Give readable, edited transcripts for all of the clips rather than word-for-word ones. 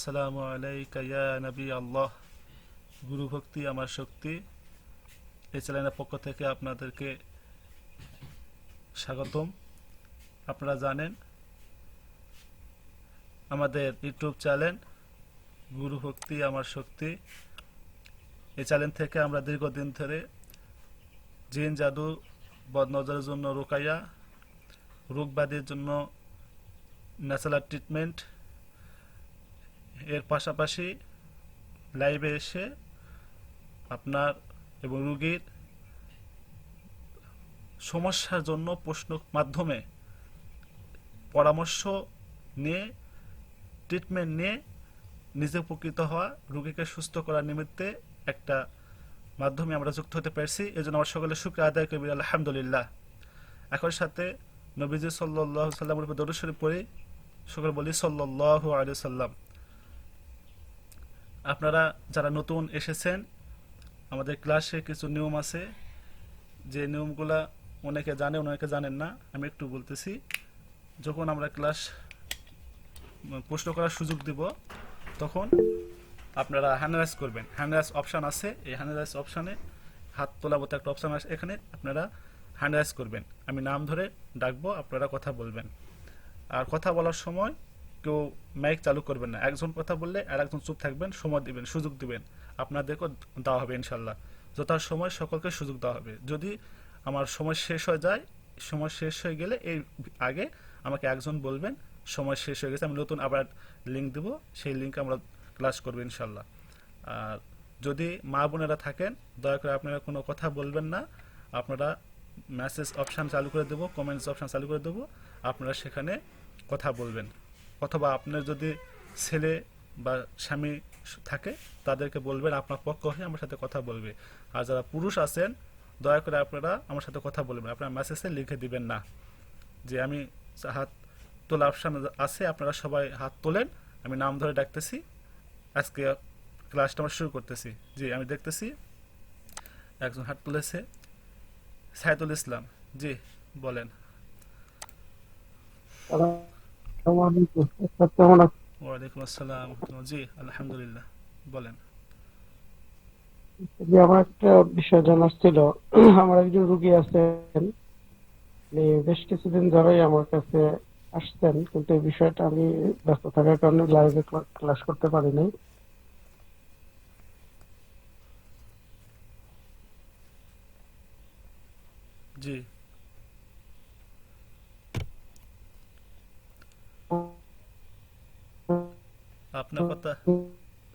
আসসালামু আলাইকা ইয়া নবী আল্লাহ। গুরু ভক্তি আমার শক্তি এই চ্যানেলের পক্ষ থেকে আপনাদেরকে স্বাগতম। আপনারা জানেন আমাদের ইউটিউব চ্যানেল গুরু ভক্তি আমার শক্তি, এই চ্যানেল থেকে আমরা দীর্ঘদিন ধরে জিন জাদু, বদনজরের জন্য রুকাইয়া, রোগব্যাধির জন্য ন্যাচারাল ট্রিটমেন্ট, এর পাশাপাশি লাইভে এসে আপনার এবং রুগীর সমস্যার জন্য প্রশ্ন মাধ্যমে পরামর্শ নিয়ে, ট্রিটমেন্ট নিয়ে নিজে উপকৃত হওয়া, রুগীকে সুস্থ করার নিমিত্তে একটা মাধ্যমে আমরা যুক্ত হতে পারছি। এই জন্য আমার সকলে শুকরিয়া আদায় করি, আলহামদুলিল্লাহ। এখন সাথে নবীজি সাল্লাল্লাহু আলাইহি সাল্লামের উপর দরুদ শরীফ পড়ি, সকলে বলি সাল্লাল্লাহু আলাইহি সাল্লাম। আপনারা যারা নতুন এসেছেন, আমাদের ক্লাসে কিছু নিয়ম আছে, যে নিয়মগুলা অনেকে জানে অনেকে জানেন না। আমি একটু বলতেছি। যখন আমরা ক্লাস প্রশ্ন করার সুযোগ দিব, তখন আপনারা হ্যান্ড রাইজ করবেন। হ্যান্ড রাইজ অপশান আছে, এই হ্যান্ড রাইজ অপশানে হাত তোলা মতো একটা অপশান আছে, এখানে আপনারা হ্যান্ড রাইজ করবেন। আমি নাম ধরে ডাকবো, আপনারা কথা বলবেন। আর কথা বলার সময় কেউ মাইক চালু করবেন না। একজন কথা বললে আর একজন চুপ থাকবেন, সময় দিবেন, সুযোগ দিবেন। আপনাদেরকেও দেওয়া হবে ইনশাল্লাহ। যথার সময় সকলকে সুযোগ দেওয়া হবে। যদি আমার সময় শেষ হয়ে যায়, সময় শেষ হয়ে গেলে এই আগে আমাকে একজন বলবেন সময় শেষ হয়ে গেছে, আমি নতুন আবার লিঙ্ক দেব, সেই লিঙ্কে আমরা ক্লাস করবো ইনশাল্লাহ। আর যদি মা বোনেরা থাকেন, দয়া করে আপনারা কোনো কথা বলবেন না। আপনারা মেসেজ অপশান চালু করে দেবো, কমেন্টস অপশান চালু করে দেবো, আপনারা সেখানে কথা বলবেন। অথবা আপনার যদি ছেলে বা স্বামী থাকে, তাদেরকে বলবেন আপনার পক্ষ হয়ে আমার সাথে কথা বলবে। আর যারা পুরুষ আছেন, দয়া করে আপনারা আমার সাথে কথা বলবেন, আপনার মেসেজে লিখে দিবেন না। যে আমি হাত তোলা অপশান আছে, আপনারা সবাই হাত তোলেন, আমি নাম ধরে ডাকতেছি। আজকে ক্লাসটা আমরা শুরু করতেছি। জি, আমি দেখতেছি একজন হাত তুলেছে, সাইদুল ইসলাম। জি, বলেন। কেমন আছেন? ওয়ালাইকুম আসসালাম। জি, আলহামদুলিল্লাহ, বলেন। যে আমার একটা বিষয় জানার ছিল। আমার একজন রুগী আছেন, উনি বেশ কিছুদিন ধরেই আমার কাছে আসছেন, কিন্তু এই বিষয়টা আমি ব্যস্ত থাকার কারণে লাইভে ক্লাস করতে পারিনি। জি, আপনার কথা,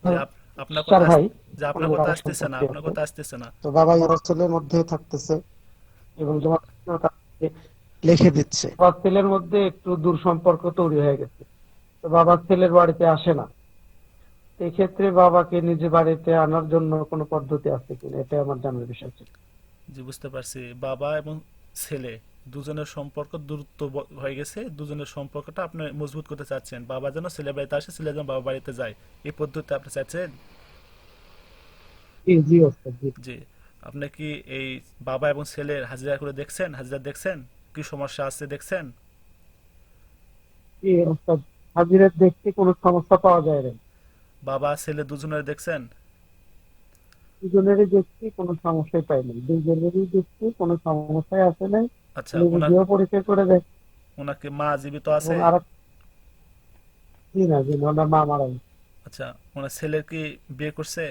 যে আপনার চার কথা ভাই, যে আপনার ওনার কথা বাবার আসতেছে না, সম্পত্তি আপনার আছে। কথা আসতেছে না। তো বাবা ওর ছেলের মধ্যে থাকতেছে এবং তোমার লিখে দিচ্ছে। বাবার ছেলের মধ্যে একটু দূর সম্পর্ক তৈরি হয়ে গেছে। তো বাবার ছেলের বাড়িতে আসে না। এক্ষেত্রে বাবাকে নিজ বাড়িতে আনার জন্য কোনো পদ্ধতি আছে কিনা, এটা আমার জানার বিষয় ছিল। জি, বুঝতে পারছি। বাবা এবং ছেলে দুজনের সম্পর্ক দূরত্ব হয়ে গেছে, দুজনের সম্পর্কটা আপনি মজবুত করতে চাচ্ছেন। বাবা যেন ছেলে বাড়িতে আসে, ছেলে যেন বাবা বাড়িতে যায়, এই পদ্ধতি আপনি চাচ্ছেন। জি জি ওস্তাদ, জি। জি, আপনি কি এই বাবা এবং ছেলের হাজিরা করে দেখছেন? হাজিরা দেখছেন, কি সমস্যা আছে দেখছেন? জি ওস্তাদ, হাজিরা দেখতে কোনো সমস্যা পাওয়া যায় না। বাবা ছেলে দুজনের দেখছেন? দুজনেরই দেখছি, কোনো সমস্যাই পাইনি। দুজনেরই দেখছি, কোনো সমস্যাই আসে নাই। আচ্ছা, উনি ভিডিও পরীক্ষা করে দেখ ওনাকে মা জীবিত এবং আছে? আর জি না, জি না, ওনার মা মারা গেছে। আচ্ছা, ওনার ছেলের কি বিয়ে করছে?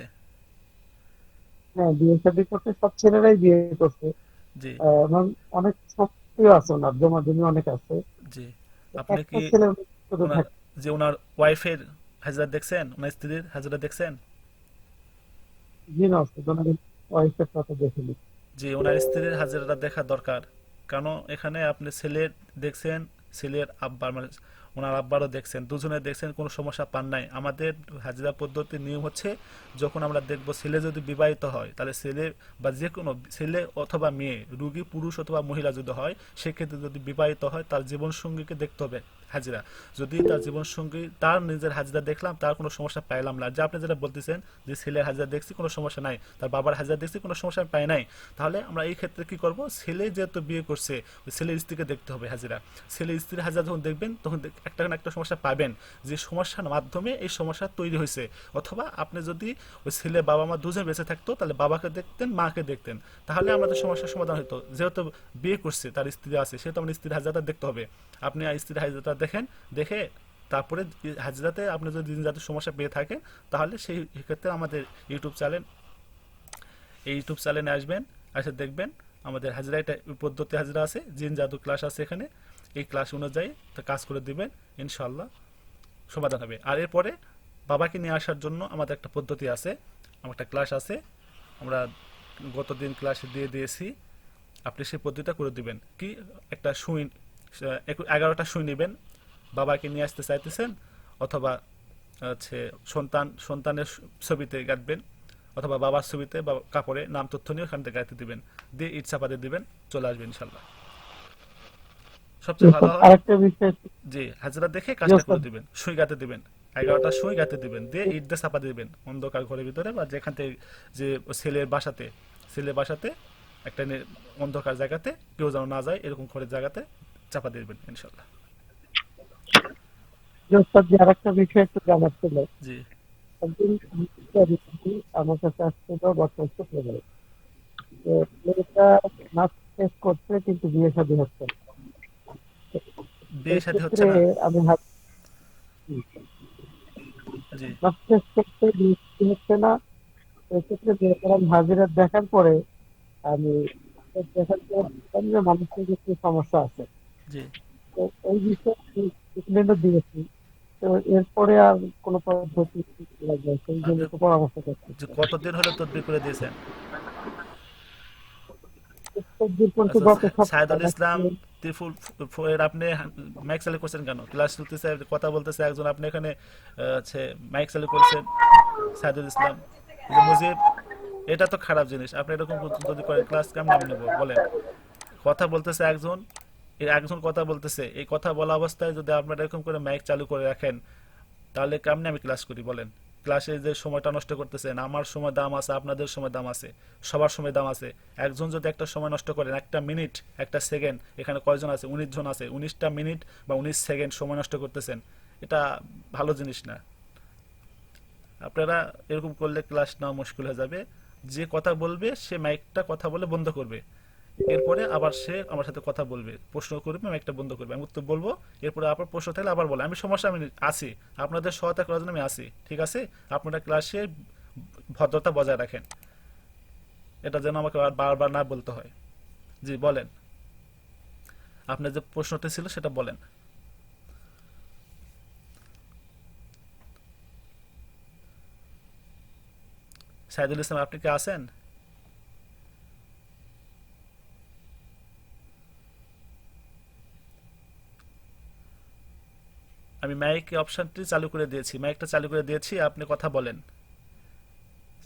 হ্যাঁ, বিয়ে শাদী করতে সব ছেলেরাই বিয়ে করছে। জি, এবং অনেক সম্পত্তিও আছে, ওনার জমা জমি অনেক আছে। জি। তো আপনি একটা কি ছেলে শুধু ওনার, থাকে। যে ওনার ওয়াইফের হাজিরা দেখছেন, ওনার স্ত্রীর হাজিরা দেখছেন? জি না ওস্তাদ, ওনার ওয়াইফের কথা দেখিনি। জি, ওনার স্ত্রীর হাজিরাটা দেখা দরকার। কারণ এখানে আপনি ছেলের দেখছেন, ছেলের আব্বার মানে ওনার আব্বারও দেখছেন, দুজনে দেখছেন, কোনো সমস্যা পান নাই। আমাদের হাজিরা পদ্ধতির নিয়ম হচ্ছে, যখন আমরা দেখব ছেলে যদি বিবাহিত হয়, তাহলে ছেলে বা যে কোনো ছেলে অথবা মেয়ে, রুগী পুরুষ অথবা মহিলা যদি হয়, সেক্ষেত্রে যদি বিবাহিত হয়, তার জীবনসঙ্গীকে দেখতে হবে। হাজিরা। যদি তার জীবনসঙ্গী তার নিজের হাজিরা দেখলাম, তার কোনো সমস্যা পাইলাম না, যে আপনি যেটা বলতেছেন যে ছেলের হাজিরা দেখছি কোনো সমস্যা নাই, তার বাবার হাজিরা দেখছি কোনো সমস্যা পাই নাই, তাহলে আমরা এই ক্ষেত্রে কি করব, ছেলে যেহেতু বিয়ে করছে ওই ছেলের স্ত্রীকে দেখতে হবে হাজিরা। ছেলের স্ত্রীর হাজিরা যখন দেখবেন তখন একটা না একটা সমস্যা পাবেন, যে সমস্যার মাধ্যমে এই সমস্যা তৈরি হয়েছে। অথবা আপনি যদি ওই ছেলে বাবা মা দুজন বেঁচে থাকতো তাহলে বাবাকে দেখতেন মাকে দেখতেন, তাহলে আমাদের সমস্যার সমাধান হতো। যেহেতু বিয়ে করছে তার স্ত্রী আছে, সেহেতু আমার স্ত্রীর হাজিরাটা দেখতে হবে। আপনি স্ত্রীর হাজিরাটা দেখেন, দেখে তারপরে হাজিরাতে আপনি যদি দিন যাতে সমস্যা পেয়ে থাকেন, তাহলে সেই ক্ষেত্রে আমাদের ইউটিউব চ্যানেল এই ইউটিউব চ্যানেলে আসবেন, এসে দেখবেন আমাদের হাজিরা এটা পদ্ধতি হাজিরা আছে, জিন জাদু ক্লাস আছে এখানে, এই ক্লাস অনুযায়ী তা কাজ করে দিবেন, ইনশাল্লাহ সমাধান হবে। আর এরপরে বাবাকে নিয়ে আসার জন্য আমাদের একটা পদ্ধতি আছে, আমার একটা ক্লাস আছে, আমরা গতদিন ক্লাসে দিয়ে দিয়েছি, আপনি সেই পদ্ধতিটা করে দিবেন। কি, একটা সুই 11টা সুই নেবেন, বাবাকে নিয়ে আসতে চাইতেছেন, অথবা হচ্ছে সন্তানের ছবিতে গাঁথবেন, অথবা বাবার ছবিতে বা কাপড়ে নাম তথ্য নিয়ে ওখান থেকে গাঁথতে দিবেন, দিয়ে ইট চাপা দিয়ে দিবেন, চলে আসবে ইনশাল্লাহ। সবচেয়ে ভালো হয় আরেকটা বিষয়, জি হাজিরা দেখে জি কাজটা করে ওস্তাদ, দিবেন, সুই গাঁথে দিবেন, 11টা সুই গাঁথে দিবেন, দিয়ে ইট দিয়ে চাপা দিবেন অন্ধকার ঘরের ভিতরে, বা যেখান থেকে যে ছেলের বাসাতে একটা অন্ধকার জায়গাতে, কেউ যেন না যায় এরকম ঘরের জায়গাতে চাপা দিয়ে দিবেন ইনশাল্লাহ। জি ওস্তাদ, যে আরেকটা বিষয় একটু জানার ছিল। জি। একদিন recently আমার কাছে আসছিল বর্তমান শুক্রবারে, যে মেয়েটা নাচ শেষ করছে কিন্তু বিয়ে শাদী হচ্ছে না। তো বিয়ে এই শাদী হচ্ছে ক্ষেত্রে না। আমি জি। নাচ শেষ করতে বিয়ে শাদী হচ্ছে না, এই ক্ষেত্রে মেয়েটার আমি হাজিরা দেখার পরে আমি দেখার পরে দেখলাম যে মানুষের কিছু সমস্যা আছে। জি। তো এই বিষয়ে ট্রিটমেন্টও দিয়েছি। তো এরপরে আর কোনো পদ্ধতি লাগবে সেই জন্য আপনি একটু পরামর্শ করছি। যে কতদিন হলো তদবির করে দিয়েছেন? তদবির করছি আচ্ছা, গত সাইদুল সপ্তাহে ইসলাম আজকে। ত্রিফুল এর আপনি মাইক চালু করছেন কেন? ক্লাস চলতেছে, কথা বলতেছে একজন, আপনি এখানে হচ্ছে মাইক চালু করছেন। সাইদুল ইসলাম, এই যে মুজিব, এটা তো খারাপ জিনিস। আপনি এরকম যদি করেন ক্লাস কেমন আমি নেবো বলেন? কথা বলতেছে একজন, এই একজন কথা বলতেছে, এই কথা বলা অবস্থায় যদি আপনারা এরকম করে মাইক চালু করে রাখেন, তাহলে কেমনে আমি ক্লাস করি বলেন? ক্লাসে যে সময়টা নষ্ট করতেছেন, আমার সময় দাম আছে, আপনাদের সময় দাম আছে, সবার সময় দাম আছে। একজন যদি একটা সময় নষ্ট করেন, একটা মিনিট, একটা সেকেন্ড, এখানে কয়জন আছে? 19 জন আছে, 19টা মিনিট বা 19 সেকেন্ড সময় নষ্ট করতেছেন, এটা ভালো জিনিস না। আপনারা এরকম করলে ক্লাস নেওয়া মুশকিল হয়ে যাবে। যে কথা বলবে সে মাইকটা কথা বলে বন্ধ করবে, এরপরে আবার সে আমার সাথে কথা বলবে, প্রশ্ন করবে, আমি একটা বন্ধ করবে, আমি উত্তর বলবো, এরপরে আবার প্রশ্ন থাকলে আবার বলে, আমি সমস্যা আমি আছি, আপনাদের সহায়তা করার জন্য আমি আছি, ঠিক আছে? আপনারা ক্লাসে ভদ্রতা বজায় রাখেন, এটা যেন আমাকে আর বারবার না বলতে হয়। জি বলেন, আপনার যে প্রশ্নটা ছিল সেটা বলেন। সাইদুল ইসলাম, আপনি কি আছেন? আমি মাইক অপশনটি চালু করে দিয়েছি, মাইকটা চালু করে দিয়েছি, আপনি কথা বলেন।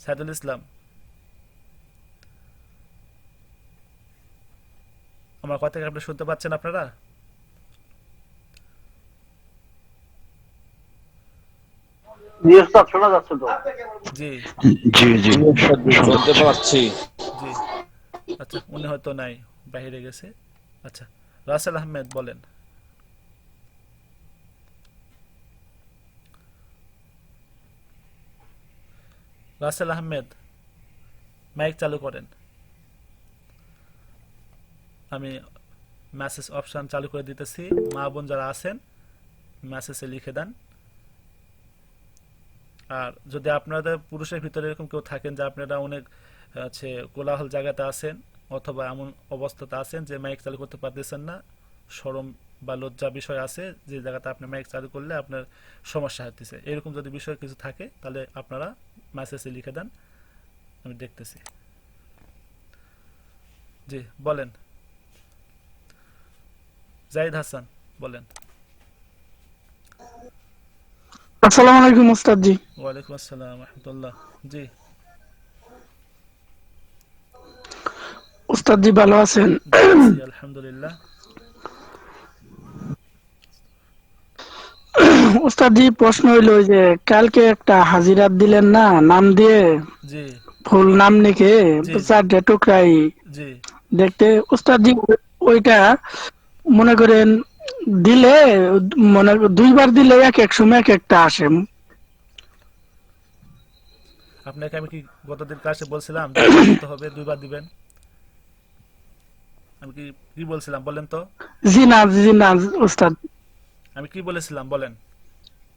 সাইদুল ইসলাম, আমার কথা কি আপনি শুনতে পাচ্ছেন আপনারা? জি ওস্তাদ, শোনা যাচ্ছে তো। জি। জি জি শুনতে শুনতে পাচ্ছি। জি। আচ্ছা, উনি হয়তো নাই, বাইরে গেছে। আচ্ছা, রাসেল আহমেদ বলেন। রাসেল আহমেদ, মাইক চালু করেন। আমি মেসেজ অপশন চালু করে দিতেছি, মা বোন যারা আছেন মেসেজে লিখে দেন। আর যদি আপনাদের পুরুষের ভিতরে এরকম কেউ থাকেন যে আপনারা অনেক আছে কোলাহল জায়গাতে আছেন, অথবা এমন অবস্থাতে আছেন যে মাইক চালু করতে পারতেছেন না, শরম বা লজ্জা বিষয় আছে, যে জায়গাতে আপনি মাইক চালু করলে আপনার সমস্যা হতেছে, এরকম যদি বিষয় কিছু থাকে তাহলে আপনারা মেসেজে লিখে দেন, আমি দেখতেছি। জি বলেন, জাহিদ হাসান বলেন। আসসালামু আলাইকুম ওস্তাদ জি। ওয়ালাইকুম আসসালাম রহমতুল্লাহ। জি। ওস্তাদ জি ভালো আছেন? জি আছি আলহামদুলিল্লাহ। ওস্তাদজি প্রশ্ন হইলো ওই যে কালকে একটা হাজিরাত দিলেন না নাম দিয়ে, জি ফুল নাম লিখে জি জি চারটে টুকরাই জি দেখতে, ওস্তাদজি ওইটা মনে করেন দিলে, মনে দুইবার দিলে এক এক সময় এক একটা আসে। আপনাকে আমি কি গতদিন ক্লাসে বলছিলাম দুইবার দিতে হবে, দুইবার দিবেন? আমি কি কি বলছিলাম বলেন তো? জি না, জি না ওস্তাদ। আমি কি বলেছিলাম বলেন?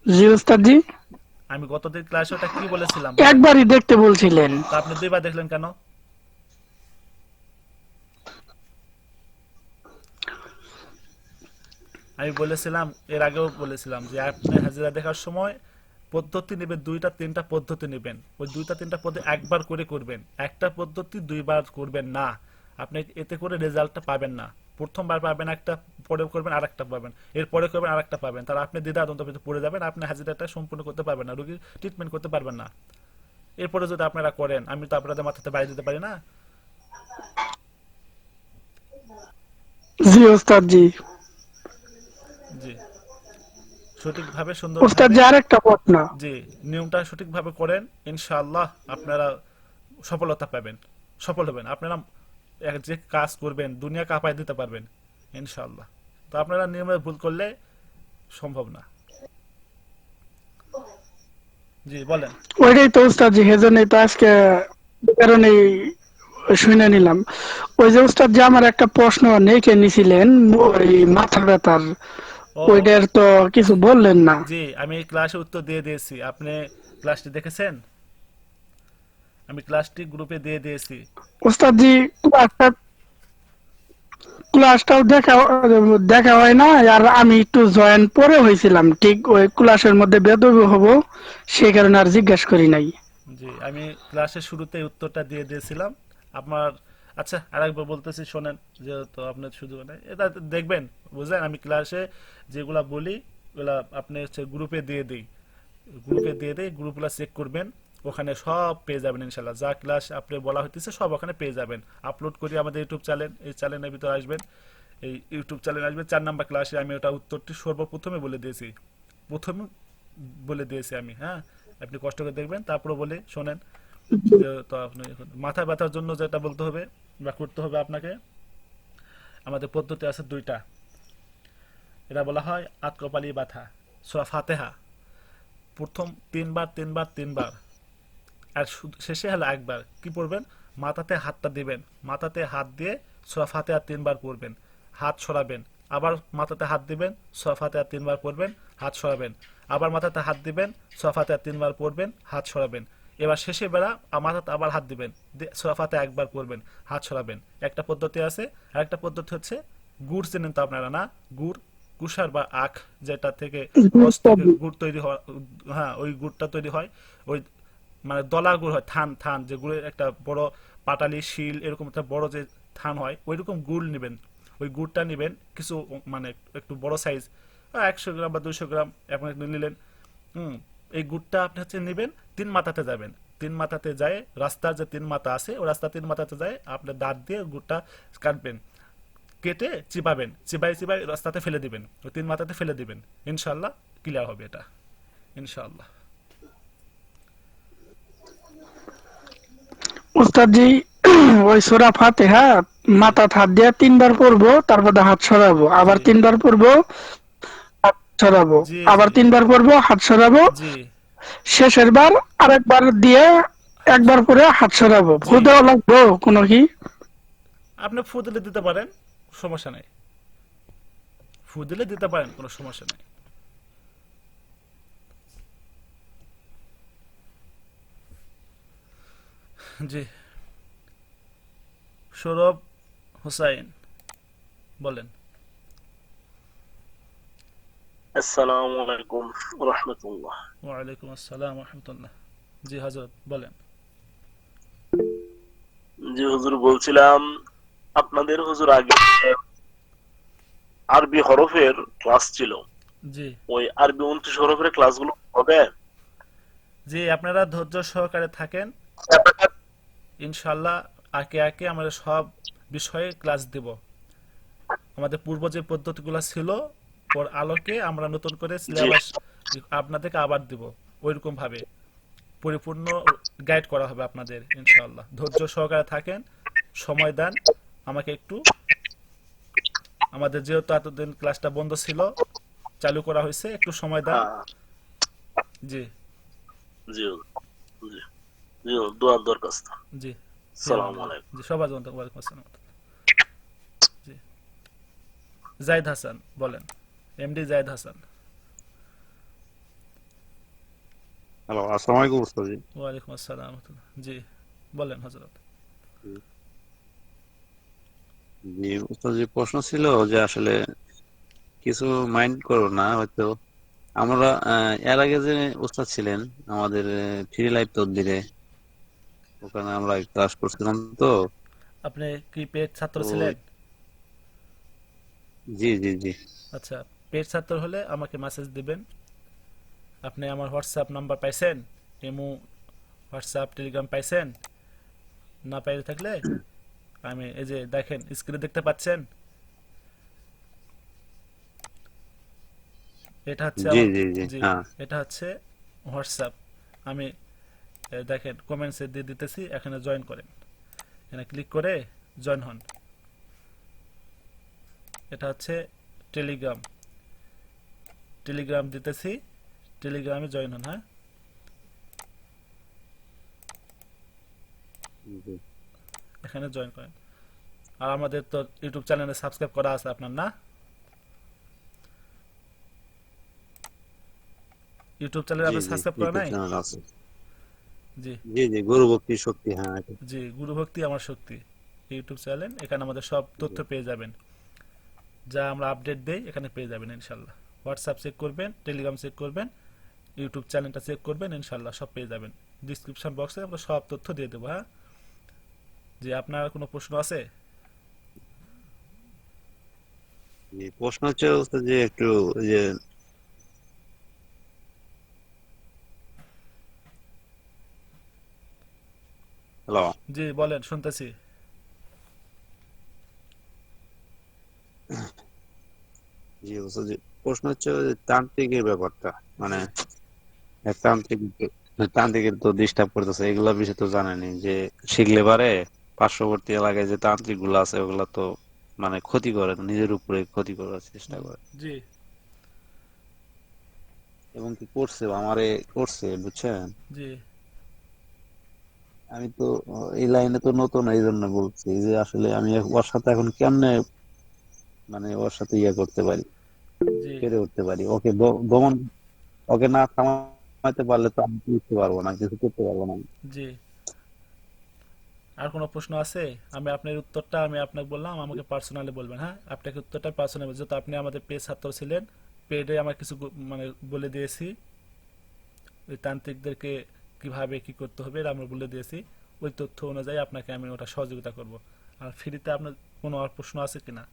জি ওস্তাদজি, আমি গতদিন ক্লাসে ওটা কি বলেছিলাম বলেন? একবারই দেখতে বলছিলেন। তা আপনি দুইবার দেখলেন কেন? আমি বলেছিলাম, এর আগেও বলেছিলাম যে আপনি হাজিরা দেখার সময় পদ্ধতি নেবেন, দুইটা তিনটা পদ্ধতি নেবেন। ওই দুইটা তিনটা পদ্ধতি একবার করে করবেন, একটা পদ্ধতি দুইবার করবেন না। আপনি এতে করে রেজাল্টটা পাবেন না। প্রথমবার পাবেন একটা, পরে করবেন আরেকটা পাবেন, এরপরে করবেন আরেকটা পাবেন, তার আপনি দ্বিধাদ্বন্দ্ব ভিতরে পড়ে যাবেন, আপনি হাজিরাটা সম্পূর্ণ করতে পারবেন না, রোগীর ট্রিটমেন্ট করতে পারবেন না। এরপরে যদি আপনারা করেন, আমি তো আপনাদের মাথাতে বাড়ি দিতে পারি না। জি ওস্তাদজি। জি, সঠিকভাবে সুন্দরভাবে, ওস্তাদজি আরেকটা প্রশ্ন। জি, নিয়মটা সঠিকভাবে করেন, ইনশাআল্লাহ আপনারা সফলতা পাবেন, সফল হবেন। আপনারা যে কাজ করবেন দুনিয়া কাঁপায় দিতে পারবেন ইনশাআল্লাহ। তো আপনারা নিয়মে ভুল করলে সম্ভব না। জি বলেন। ওইটাই তো ওস্তাদজি, সেজন্যই তো আজকে এই কারণেই শুনে নিলাম। ওই যে ওস্তাদ যে আমার একটা প্রশ্ন লিখে নিছিলেন, ওই মাথা ব্যথার, ও ওইটার তো কিছু বললেন না। জি, আমি ক্লাসে উত্তর দিয়ে দিয়েছি। আপনি ক্লাসটি দেখেছেন? আমি ক্লাসটি গ্রুপে দিয়ে দিয়েছি। ওস্তাদজি ক্লাসটাও দেখা দেখা হয় না, আর আমি একটু জয়েন পরে হয়েছিলাম, ঠিক ওই ক্লাসের মধ্যে বেদবি হব, সেই কারণে আর জিজ্ঞেস করি নাই। জি, আমি ক্লাসের শুরুতেই উত্তরটা দিয়ে দিয়েছিলাম আপনার। আচ্ছা, আরেকবার বলতেছি শোনেন, যেহেতু আপনার শুধু মানে এটা দেখবেন, বুঝলেন? আমি ক্লাসে যেগুলা বলি ওগুলা আপনি হচ্ছে গ্রুপে দিয়ে দিই, গ্রুপে দিয়ে দিই, গ্রুপগুলো চেক করবেন, ওখানে সব পেয়ে যাবেন ইনশাল্লাহ। যা ক্লাস আপনি বলা হইতেছে সব ওখানে পেয়ে যাবেন। আপলোড করি আমাদের ইউটিউব চ্যানেল, এই চ্যানেলের ভিতরে আসবেন, এই ইউটিউব চ্যানেল আসবে 4 নম্বর ক্লাসে আমি ওটা উত্তরটি সর্বপ্রথমে বলে দিয়েছি, প্রথমে বলে দিয়েছি আমি। হ্যাঁ, আপনি কষ্ট করে দেখবেন, তারপরে বলে শোনেন। যে তো আপনি এখন মাথা ব্যথার জন্য যেটা বলতে হবে বা করতে হবে আপনাকে, আমাদের পদ্ধতি আছে দুইটা। এটা বলা হয় আতকপালি ব্যথা, সূরা ফাতিহা প্রথম তিনবার তিনবার তিনবার, আর শেষে হলো একবার। কি পড়বেন? মাথাতে হাতটা দিবেন, মাথাতে হাত দিয়ে সূরা ফাতিহা তিনবার পড়বেন, হাত সরাবেন, আবার মাথাতে হাত দিবেন, সূরা ফাতিহা তিনবার পড়বেন, হাত সরাবেন, আবার মাথাতে হাত দিবেন, সূরা ফাতিহা তিনবার পড়বেন, হাত সরাবেন। এবার শেষে বেলা মাথাতে আবার হাত দিবেন, সূরা ফাতিহা একবার পড়বেন, হাত সরাবেন। একটা পদ্ধতি আছে। আর একটা পদ্ধতি হচ্ছে গুড়, চেনেন তো আপনারা না? গুড়, কুষার বা আখ, যেটা থেকে রস থেকে গুড় তৈরি হয়, হ্যাঁ ওই গুড়টা তৈরি হয়। ওই মানে দলা গুড় হয়, থান থান যে গুড়ের একটা বড় পাটালি শিল এরকম একটা বড় যে থান হয়, ওই রকম গুড় নেবেন। ওই গুড়টা নেবেন কিছু, মানে একটু বড় সাইজ, 100 গ্রাম বা 200 গ্রাম এখন একটু নিলেন। হুম, এই গুড়টা আপনি হচ্ছে নেবেন, 3 মাথাতে যাবেন, 3 মাথাতে যায়, রাস্তার যে 3 মাথা আছে ওই রাস্তা 3 মাথাতে যায়, আপনার দাঁত দিয়ে গুড়টা কাটবেন, কেটে চিবাবেন, চিবাই চিবাই রাস্তাতে ফেলে দিবেন, ওই 3 মাথাতে ফেলে দিবেন। ইনশাল্লাহ ক্লিয়ার হবে এটা, ইনশাল্লাহ। ওস্তাদজি ওই সূরা ফাতিহা মাথা হাত দিয়ে তিনবার পড়বো, তারপরে হাত সরাবো, আবার জি তিনবার পড়বো, হাত সরাবো, জি আবার জি তিনবার পড়বো, হাত সরাবো, জি শেষের বার আরেকবার দিয়ে একবার পরে হাত সরাবো। জি, ফু দেওয়া লাগবো কোনো কি? আপনি ফু দিলে দিতে পারেন, সমস্যা নাই। ফু দিলে দিতে পারেন, কোনো সমস্যা নাই। জি, সৌরভ হুসাইন বলেন। আসসালামু আলাইকুম রহমতুল্লাহ। ওয়ালাইকুম আসসালাম রহমতুল্লাহ। জি হজরত বলেন। জি হুজুর, বলছিলাম আপনাদের হুজুর আগে আরবি হরফের ক্লাস ছিল, জি ওই আরবি 29 হরফের ক্লাসগুলো হবে? জি, আপনারা ধৈর্য সহকারে থাকেন, ইনশাল্লাহ একে একে আমরা সব বিষয়ে ক্লাস দেব। আমাদের পূর্ব যে পদ্ধতিগুলো ছিল ওর আলোকে আমরা নতুন করে জি সিলেবাস আপনাদেরকে আবার দিব ওইরকম ভাবে পরিপূর্ণ গাইড করা হবে আপনাদের ইনশাআল্লাহ। ধৈর্য সহকারে থাকেন, সময় দেন আমাকে একটু। আমাদের যেহেতু এতদিন ক্লাসটা বন্ধ ছিল, চালু করা হয়েছে, একটু সময় দেন। হ্যাঁ, জি জি জি জি, দোয়ার দরখাস্ত। জি সালাম আলাইকুম। জি, সবার জন্য ওয়ালাইকুম আসসালাম। জি, জাহিদ হাসান বলেন, এমডি জাহিদ হাসান। হ্যালো, আসসালামু আলাইকুম উস্তাদি। ওয়ালাইকুম আসসালাম রহমতুল্লাহ। জি বলেন হযরত। জি উস্তাদি, প্রশ্ন ছিল যে আসলে কিছু মাইন্ড করো না হয়তো, আমরা এর আগে যে উস্তাদ ছিলেন আমাদের ফ্রি লাইফ তদবিরে, ওখানে আমরা ক্লাস করছিলাম তো। আপনি কি পেট ছাত্র তো ছিলেন? জি জি জি আচ্ছা, পেট ছাত্র হলে আমাকে মেসেজ দিবেন। আপনি আমার হোয়াটসঅ্যাপ নাম্বার পাইছেন? ইমো, হোয়াটসঅ্যাপ, টেলিগ্রাম পাইছেন? না পাইলে থাকলে আমি এই যে দেখেন স্ক্রিনে দেখতে পাচ্ছেন, এটা হচ্ছে জি আমার। জি জি জি, হ্যাঁ এটা হচ্ছে হোয়াটসঅ্যাপ। আমি দেখেন কমেন্টসে দিয়ে দিতেছি, এখানে জয়েন করেন, এখানে ক্লিক করে জয়েন হন। এটা হচ্ছে টেলিগ্রাম, টেলিগ্রাম দিতেছি, টেলিগ্রামে জয়েন হন। হ্যাঁ, জি এখানে জয়েন করেন। আর আমাদের তো ইউটিউব চ্যানেলে সাবস্ক্রাইব করা আছে আপনার, না? ইউটিউব চ্যানেলে জি আপনার জি সাবস্ক্রাইব করা ইউটিউব নাই? চ্যানেল আছে। জি জি জি, গুরু ভক্তি শক্তি, হ্যাঁ জি, গুরু ভক্তি আমার শক্তি ইউটিউব চ্যানেল। এখানে আমাদের সব তথ্য পেয়ে যাবেন, যা আমরা আপডেট দেই এখানে পেয়ে যাবেন ইনশাল্লাহ। হোয়াটসঅ্যাপ চেক করবেন, টেলিগ্রাম চেক করবেন, ইউটিউব চ্যানেলটা চেক করবেন, ইনশাল্লাহ সব পেয়ে যাবেন। ডিসক্রিপশন বক্সে আমরা সব তথ্য দিয়ে দেবো। হ্যাঁ জি, আপনার কোনো প্রশ্ন আছে? জি। প্রশ্ন হচ্ছে উস্তাদ যে একটু ওই যে, হ্যালো, জি বলেন, শুনতেছি। জি উস্তাদ, যে প্রশ্ন হচ্ছে ওই যে তান্ত্রিকের ব্যাপারটা, মানে জি তান্ত্রিক তান্ত্রিকের তো ডিস্টার্ব করতেছে, এগুলা বিষয় তো জানেনি যে শিখলে পারে পার্শ্ববর্তী এলাকায় যে তান্ত্রিক গুলো আছে ওগুলা তো মানে ক্ষতি করে, নিজের উপরে ক্ষতি করার চেষ্টা করে, জি এবং কি করছে আমারে করছে, বুঝছেন। জি আমি তো এই লাইনে তো নতুন, এই জন্য বলছি যে আসলে আমি ওর সাথে এখন কেমনে মানে ওর সাথে ইয়ে করতে পারি, জি পেরে উঠতে পারি, ওকে দমন, ওকে না থামাতে পারলে তো আমি বুঝতে পারবো না, কিছু করতে পারবো না। জি। আর কোনো প্রশ্ন আছে? আমি আপনার উত্তরটা আমি আপনাকে বললাম, আমাকে পার্সোনালি বলবেন। হ্যাঁ, আপনাকে উত্তরটা পার্সোনালি, যেহেতু আপনি আমাদের পেজ ছাত্র ছিলেন, পেডে আমার কিছু মানে বলে দিয়েছি, ওই তান্ত্রিকদেরকে কিভাবে কি করতে হবে এটা আমরা বলে দিয়েছি। ওই তথ্য অনুযায়ী আপনাকে আমি ওটা সহযোগিতা করব। আর ফ্রিতে আপনার কোনো আর প্রশ্ন আছে কিনা?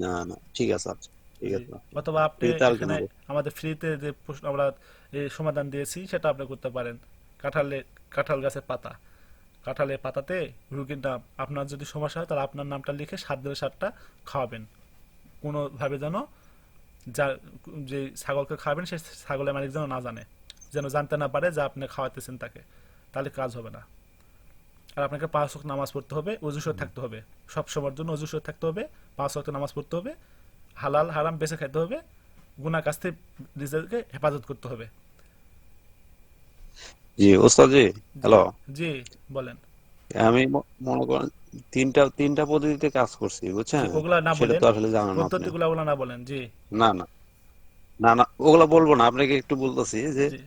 না না, ঠিক আছে, আচ্ছা ঠিক জি, আছে। অথবা আপনি ফ্রিতে আর কেন এখানে বলবো? আমাদের ফ্রিতে যে প্রশ্ন আমরা এই সমাধান দিয়েছি সেটা আপনি করতে পারেন। কাঁঠালে, কাঁঠাল গাছের পাতা, কাঁঠালের পাতাতে রুগীর নাম, আপনার যদি সমস্যা হয় তাহলে আপনার নামটা লিখে 7 দিনে 7টা খাওয়াবেন। কোনোভাবে যেন যা, যে ছাগলকে খাওয়াবেন সেই ছাগলের মালিক যেন না জানে, যেন জানতে না পারে যে আপনি খাওয়াতেছেন তাকে, তাহলে কাজ হবে না। আর আপনাকে 5 ওয়াক্ত নামাজ পড়তে হবে, অজুসর থাকতে হবে, সব সময়ের জন্য অজুসর থাকতে হবে, 5 ওয়াক্ত নামাজ পড়তে হবে, হালাল হারাম বেছে খেতে হবে, গুনাহ কাজ থেকে নিজেকে হেফাজত করতে হবে। জি ওস্তাদ জি, জি হ্যালো। জি বলেন। আমি মনে করেন তিনটা তিনটা পদ্ধতিতে কাজ করছি, জি, বুঝছেন। ওগুলা না সেটা বলেন, তো আসলে জানেন না আপনি। পদ্ধতিগুলো ওগুলা না বলেন। জি না না না না, ওগুলা বলবো না, আপনাকে একটু বলতেছি যে জি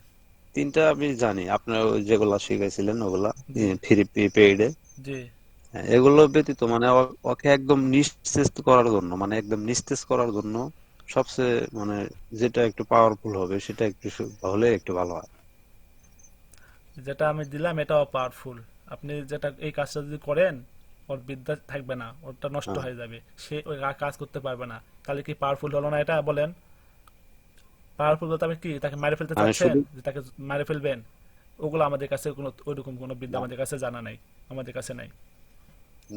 তিনটা আমি জানি, আপনার ওই যেগুলা শিখাইছিলেন ওগুলা জি ফ্রি পেইডে। জি এগুলো ব্যতীত মানে ওকে একদম নিস্তেজ করার জন্য, মানে একদম নিস্তেজ করার জন্য সবচেয়ে মানে যেটা একটু পাওয়ারফুল হবে সেটা একটু হলে একটু ভালো হয়। যেটা আমি দিলাম এটাও পাওয়ারফুল। আপনি যেটা এই কাজটা যদি করেন, ওর বিদ্যা থাকবে না, ওটা নষ্ট হ্যাঁ হয়ে যাবে, সে ওই কাজ করতে পারবে না। তাহলে কি পাওয়ারফুল হলো না এটা বলেন? পাওয়ারফুল বলতে আপনি কি তাকে মেরে ফেলতে আমি চাচ্ছেন, শুধু যে তাকে মেরে ফেলবেন? ওগুলো আমাদের কাছে কোনো ওইরকম কোনো বিদ্যা না আমাদের কাছে জানা নাই, আমাদের কাছে নাই।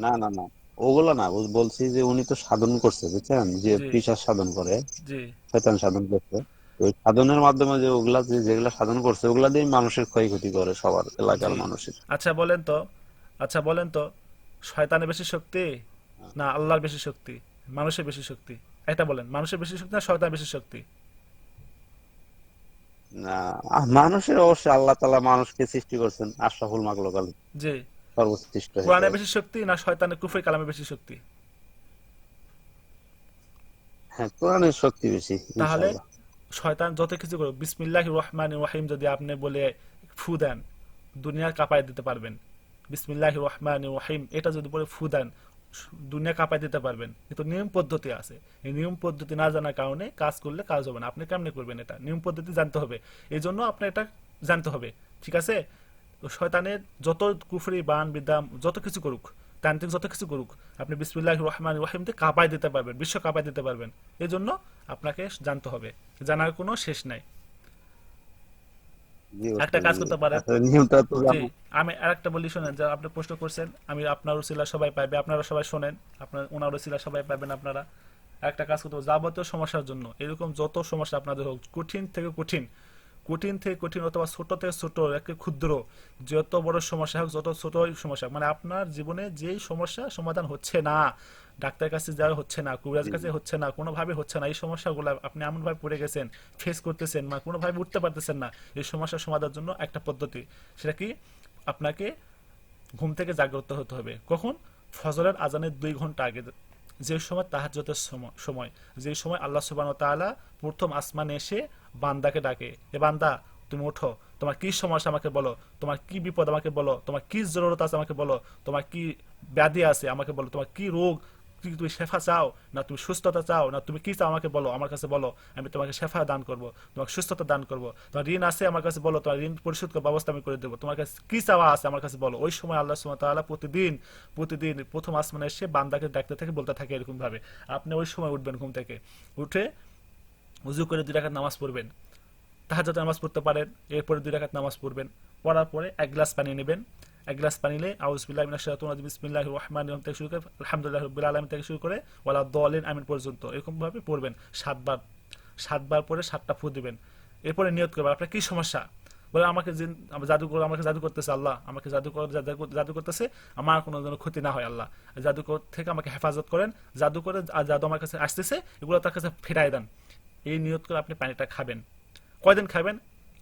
না না না, ওগুলা না, বলছি যে উনি তো সাধন করছে, বুঝছেন, যে জি পিশাচ সাধন করে, জি শয়তান সাধন করছে। তো ওই সাধনের মাধ্যমে যে ওগুলা যেগুলা সাধন করছে ওগুলা দিয়ে মানুষের ক্ষয়ক্ষতি করে, সবার এলাকার জি মানুষের। আচ্ছা বলেন তো, আচ্ছা বলেন তো, শয়তানের বেশি শক্তি না আল্লাহর বেশি শক্তি, মানুষের বেশি শক্তি? এটা বলেন, মানুষের বেশি শক্তি না শয়তানের বেশি শক্তি? না, মানুষের অবশ্যই আল্লাহ তাআলা মানুষকে সৃষ্টি করছেন আশরাফুল মাখলুকাত, জি, সর্বশ্রেষ্ঠ কোরআনের হিসেবে। বেশি শক্তি না শয়তানের কুফরি কালামের বেশি শক্তি? হ্যাঁ, কোরআনের শক্তি বেশি তাহলে ইনশাআল্লাহ। শয়তান যত কিছু করুক, বিসমিল্লাহির রহমানির রহিম যদি আপনি বলে ফু দেন, দুনিয়া কাঁপায় দিতে পারবেন। বিসমিল্লাহির রহমানির রহিম এটা যদি বলে ফু দেন, দুনিয়া কাঁপায় দিতে পারবেন। কিন্তু নিয়ম পদ্ধতি আছে, এই নিয়ম পদ্ধতি না জানার কারণে কাজ করলে কাজ হবে না। আপনি কেমনে করবেন এটা? নিয়ম পদ্ধতি জানতে হবে, এই জন্য আপনি এটা জানতে হবে। ঠিক আছে? তো শয়তানের যত কুফরি বান বিদাম যত কিছু করুক, তান্ত্রিক যত কিছু করুক, আপনি বিসমিল্লাহির রহমানির রহিম দিয়ে কাঁপায় দিতে পারবেন, বিশ্ব কাঁপায় দিতে পারবেন। এই জন্য আপনাকে জানতে হবে, জানার কোনো শেষ নাই। জি একটা ওস্তাদ কাজ জি, করতে পারেন। আসলে নিয়মটা তো জি, জানা। আমি আরেকটা বলি শোনেন, যা আপনি প্রশ্ন করছেন, আমি আপনার উসিলা সবাই পাইবে, আপনারা সবাই শোনেন, আপনার ওনার উসিলা সবাই পাবেন আপনারা। একটা কাজ করতে হবে, যাবতীয় সমস্যার জন্য, এরকম যত সমস্যা আপনাদের হোক, কঠিন থেকে কঠিন, কঠিন থেকে কঠিন অথবা ছোট থেকে ছোট, একে ক্ষুদ্র, যত বড় সমস্যা হোক, যত ছোট সমস্যা, মানে আপনার জীবনে যেই সমস্যা সমাধান হচ্ছে না, ডাক্তারের কাছে যাওয়া হচ্ছে না, কবিরাজের কাছে হচ্ছে না, কোনোভাবে হচ্ছে না, এই সমস্যাগুলো আপনি এমনভাবে পড়ে গেছেন, ফেস করতেছেন, মানে কোনোভাবে উঠতে পারতেছেন না, এই সমস্যার সমাধানের জন্য একটা পদ্ধতি। সেটা কি? আপনাকে ঘুম থেকে জাগ্রত হতে হবে। কখন? ফজরের আজানের 2 ঘন্টা আগে, যে সময় তাহাজ্জুদের সময়, যে সময় আল্লাহ সুবহানাহু ওয়া তাআলা প্রথম আসমানে এসে বান্দাকে ডাকে, এ বান্দা তুমি ওঠো, তোমার কি সমস্যা আমাকে বলো, তোমার কি বিপদ আমাকে বলো, তোমার কি জরুরত আছে আমাকে বলো, তোমার কি ব্যাধি আছে আমাকে বলো, তোমার কি রোগ, কি তুমি শেফা চাও না তুমি সুস্থতা চাও, না তুমি কি চাও আমাকে বলো, আমার কাছে বলো, আমি তোমাকে শেফা দান করব, তোমাকে সুস্থতা দান করব। তোমার ঋণ আছে আমার কাছে বলো, তোমার ঋণ পরিশোধ করার ব্যবস্থা আমি করে দেবো, তোমার কাছে কি চাওয়া আছে আমার কাছে বলো। ওই সময় আল্লাহ সুবহানাহু ওয়া তাআলা প্রতিদিন প্রতিদিন প্রথম আসমানে এসে বান্দাকে ডাকতে থাকে, বলতে থাকে এরকম ভাবে। আপনি ওই সময় উঠবেন ঘুম থেকে, উঠে উজু করে 2 রাকাত নামাজ পড়বেন, তাহাজ্জুদের নামাজ পড়তে পারেন, এরপরে 2 রাকাত নামাজ পড়বেন, পড়ার পরে 1 গ্লাস পানি নেবেন, 1 গ্লাস পানি নিলে আউযুবিল্লাহি মিনাশ শাইতানির রাজিম বিসমিল্লাহির রহমানির রহিম থেকে শুরু করে আলহামদুলিল্লাহি রাব্বিল আলামিন থেকে শুরু করে ওয়ালা দাল্লিন আমিন পর্যন্ত এরকম ভাবে পড়বেন 7 বার। 7 বার পরে 7টা ফু দিবেন। এরপরে নিয়ত করবেন আপনার কি সমস্যা। বলে আমাকে জাদুকর আমাকে জাদু করতেছে, আল্লাহ আমাকে জাদু করতেছে, আমার কোনো যেন ক্ষতি না হয় আল্লাহ, জাদুকর থেকে আমাকে হেফাজত করেন, জাদু করে আর জাদু আমার কাছে আসতেছে এগুলো তার কাছে ফেরাই দেন। এই নিয়ত করে আপনি পানিটা খাবেন। কয়দিন খাবেন?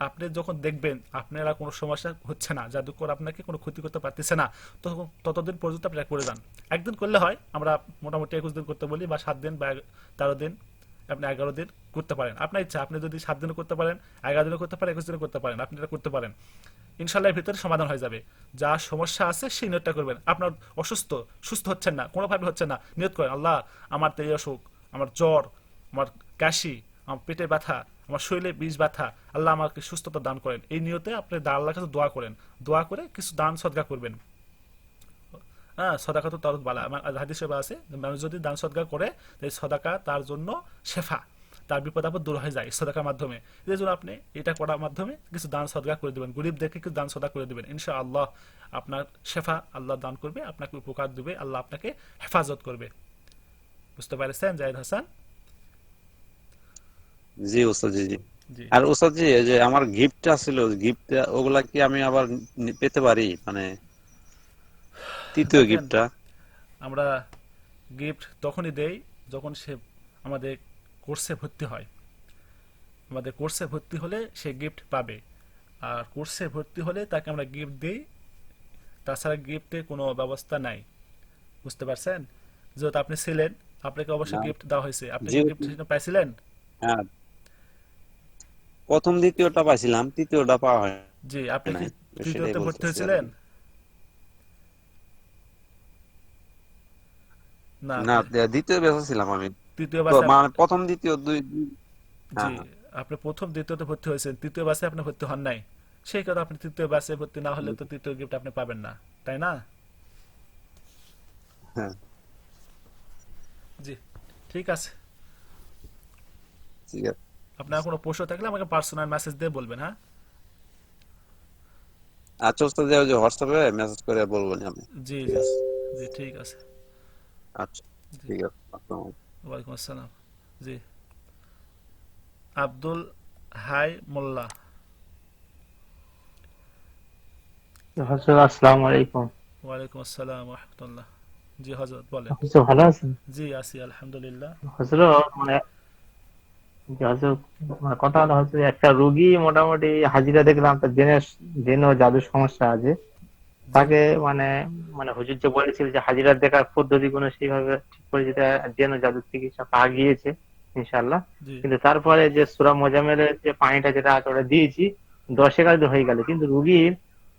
আপনি যখন দেখবেন আপনারা কোনো সমস্যা হচ্ছে না, জাদুকর আপনাকে কোনো ক্ষতি করতে পারতেছে না, তখন ততদিন পর্যন্ত আপনি এটা করে যান। একদিন করলে হয়, আমরা মোটামুটি 21 দিন করতে বলি, বা 7 দিন বা 13 দিন, আপনি 11 দিন করতে পারেন, আপনার ইচ্ছা। আপনি যদি 7 দিনও করতে পারেন, 11 দিনও করতে পারেন, 21 দিনও করতে পারেন, আপনি এটা করতে পারেন। ইনশাল্লাহ এর ভিতরে সমাধান হয়ে যাবে। যা সমস্যা আছে সেই নিয়তটা করবেন। আপনার অসুস্থ, সুস্থ হচ্ছেন না, কোনোভাবে হচ্ছে না, নিয়ত করেন আল্লাহ আমার তো এই অসুখ, আমার জ্বর, আমার কাশি, আমার পেটে ব্যথা, আমার শরীরে বিষ ব্যথা, আল্লাহ আমাকে সুস্থতা দান করেন। এই নিয়তে আপনি আল্লাহর কাছে দোয়া করেন, দোয়া করে কিছু দান সদকা করবেন। হ্যাঁ, সদাকা তো তরত বালা, আমার হাদিসে আছে মানুষ যদি দান সদকা করে, এই সদাকা তার জন্য শেফা, তার বিপদ আপদ দূর হয়ে যায় সদাকার মাধ্যমে। এই জন্য আপনি এটা করার মাধ্যমে কিছু দান সদকা করে দেবেন, গরিবদেরকে কিছু দান সদকা করে দেবেন, ইনশাআল্লাহ আপনার শেফা আল্লাহ দান করবে, আপনাকে উপকার দেবে, আল্লাহ আপনাকে হেফাজত করবে। বুঝতে পারছেন জাহিদ হাসান? জি ওস্তাদ জি জি। জি আর ওস্তাদ জি, এই যে আমার গিফটটা ছিল, গিফট ওগুলা কি আমি আবার পেতে পারি, মানে তৃতীয় দেখেন, গিফটটা? আমরা গিফট তখনই দেই যখন সে আমাদের কোর্সে ভর্তি হয়। আমাদের কোর্সে ভর্তি হলে সে গিফট পাবে, আর কোর্সে ভর্তি হলে তাকে আমরা গিফট দিই, তাছাড়া গিফটের কোনো ব্যবস্থা নাই। বুঝতে পারছেন? যেহেতু আপনি ছিলেন, আপনাকে অবশ্যই না, গিফট দেওয়া হয়েছে, আপনি জি কি গিফট পাইছিলেন? হ্যাঁ, প্রথম দ্বিতীয়টা পাইছিলাম, তৃতীয়টা পাওয়া হয় জি, আপনি কি নাই, সেটাই তৃতীয়তে ভর্তি বলতেছি আর হয়েছিলেন? কি। না, না, আপনি দ্বিতীয় ব্যাচে ছিলাম আমি। তৃতীয় তো বাসে, মানে প্রথম দ্বিতীয় জি হ্যাঁ হ্যাঁ। আপনি প্রথম দ্বিতীয়তে ভর্তি হয়েছেন, তৃতীয় বাসে আপনি ভর্তি হন নাই। সেই কথা, আপনি তৃতীয় বাসে ভর্তি না হলে তো তৃতীয় গিফট আপনি পাবেন না, তাই না? হ্যাঁ, জি, ঠিক আছে। ঠিক আছে। আপনার কোনো প্রশ্ন থাকলে আমাকে পার্সোনাল মেসেজ দিয়ে বলবেন, হ্যাঁ? আচ্ছা ওস্তাদ, ওই যে হোয়াটসঅ্যাপে মেসেজ করে বলবো নি আমি। জি ঠিক জি আছে। জি, ঠিক আছে। আচ্ছা, ঠিক আছে, আসসালামু আলাইকুম। ওয়ালাইকুম আসসালাম। জি, আব্দুল হাই মোল্লা। হজরত আসসালামু আলাইকুম। ওয়ালাইকুম আসসালাম রহমতুল্লাহ। জি হজরত বলেন। হজরত ভালো আছেন? জি আছি আলহামদুলিল্লাহ। হজরত হজরত কথা হলো হচ্ছে একটা রোগী মোটামুটি হাজিরা দেখলাম তার জেনে ও জাদুর সমস্যা আছে। জি তাকে মানে মানে হুজুর যে বলেছিল যে হাজিরা দেখার পদ্ধতি গুলো সেইভাবে ঠিক করে যেটা জেন ও জাদুর চিকিৎসা পাওয়া গিয়েছে ইনশাল্লাহ। জি কিন্তু তারপরে যে সূরা মুজাম্মিলের যে পানিটা যেটা আছে ওটা দিয়েছি 10-11 দিন হয়ে গেল, কিন্তু রুগীর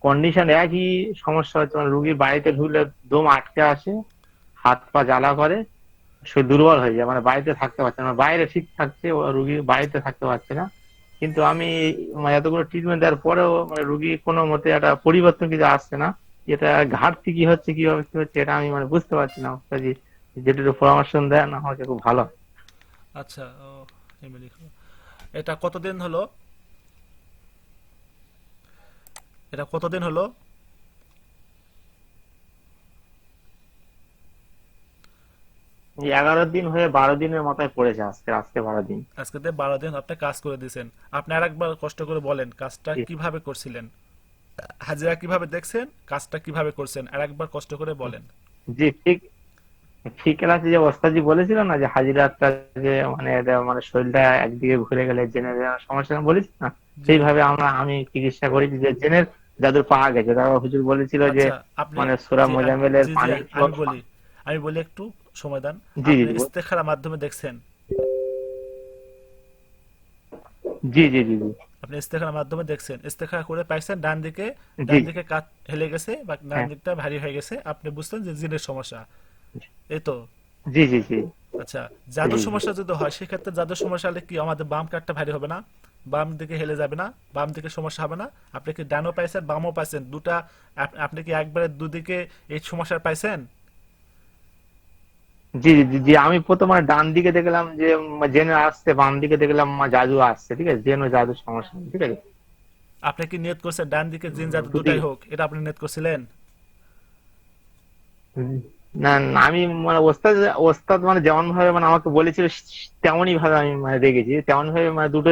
কন্ডিশন একই সমস্যা হচ্ছে, মানে রুগীর বাড়িতে ঢুকলে দম আটকে আসে, হাত পা জ্বালা করে, সে দুর্বল হয়ে যায়, মানে বাড়িতে থাকতে পারছে না। বাইরে ঠিক থাকছে, ও রুগী বাড়িতে থাকতে পারছে না। কিন্তু আমি মানে এতগুলো ট্রিটমেন্ট দেওয়ার পরেও মানে রুগী কোনো মতে একটা পরিবর্তন কিছু আসছে না। এটা ঘাটতি কি হচ্ছে, কিভাবে কি হচ্ছে, এটা আমি মানে বুঝতে পারছি না। কাজে যেটুকু পরামর্শ দেন আমাকে খুব ভালো হয়। আচ্ছা। ও এমনি এটা কতদিন হলো? এটা কতদিন হলো? এই 11 দিন হয়ে 12 দিনের মাথায় পড়েছে, আজকে আজকে 12 দিন। আজকে 12 দিন আপনি কাজ করে দিয়েছেন। আপনি আরেকবার কষ্ট করে বলেন কাজটা জি কিভাবে করছিলেন, হাজিরা কিভাবে দেখছেন, কাজটা কিভাবে করছেন, আরেকবার কষ্ট করে বলেন। জি, ঠিক ঠিক আছে। যে ওস্তাদজি বলেছিল না যে হাজিরাটা যে মানে এটা মানে শরীরটা একদিকে ঘুরে গেলে জেনের সমস্যা বলেছি না, জি সেইভাবে আমি চিকিৎসা করেছি যে জেনের যাদের পাওয়া গেছে। তারপর হুজুর বলেছিল যে আচ্ছা। আপনি মানে সূরা জি মুজাম্মিলের জি জি পানি। আমি বলি একটু সময় দেন। জি জি আপনি জি ইস্তেখারা মাধ্যমে দেখছেন? জি জি জি জি আপনি ইস্তেখারার মাধ্যমে দেখছেন, ইস্তেখারা করে পাইছেন ডান দিকে, জি ডান দিকে কাত হেলে গেছে বা ডান হ্যাঁ দিকটা ভারী হয়ে গেছে, আপনি বুঝতেন যে জিনের সমস্যা, এই তো। জি জি জি আচ্ছা, জি জাদুর জি সমস্যা যদি হয় সেক্ষেত্রে জাদুর সমস্যা হলে কি আমাদের বাম কাঠটা ভারী হবে না? বাম দিকে হেলে যাবে না? বাম দিকে সমস্যা হবে না? আপনি কি ডানও পাইছেন বামও পাইছেন দুটা? আপনি কি একবারে দুদিকে এই সমস্যা পাইছেন? জি জি জি আমি প্রথমে ডান দিকে দেখলাম যে জেনে আসছে, বাম দিকে দেখলাম জাদু আসছে, ঠিক আছে, জেন ও জাদুর সমস্যা, ঠিক আছে। আপনি কি নিয়ত করছেন ডান দিকে জিন জাদু দুদিকে। দুটাই হোক, এটা আপনি নিয়ত করছিলেন? হুম। না না, আমি মানে ওস্তাদ ওস্তাদ মানে যেমন ভাবে মানে আমাকে বলেছিল তেমনই ভাবে আমি মানে দেখেছি, তেমন ভাবে মানে দুটো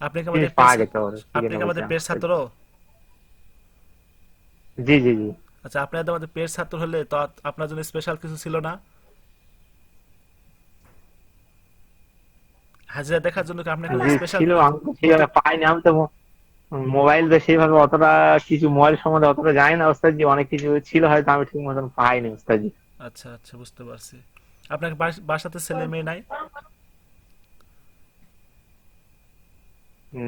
আপনি কি জিনিস আমাদের পেশ পাওয়া গেছে ওর, সেই আপনি জন্য কি আমাদের বলছিলাম। পেশ ছাত্র? জি জি জি আচ্ছা, আপনি যদি আমাদের পেশ ছাত্র হলে তো আপনার জন্য স্পেশাল কিছু ছিল না? হাজিরা দেখার জন্য কি আপনাকে জি স্পেশাল ছিল, আমি তো হতে? সেইভাবে পাইনি। আমি তো মোবাইল তো সেইভাবে অতটা কিছু মোবাইল সম্বন্ধে অতটা জানি না ওস্তাদজি, অনেক কিছু ছিল হয়তো আমি ঠিক মতন পাইনি ওস্তাদজি। আচ্ছা আচ্ছা, বুঝতে পারছি। আপনার বাসাতে ছেলে মেয়ে নাই?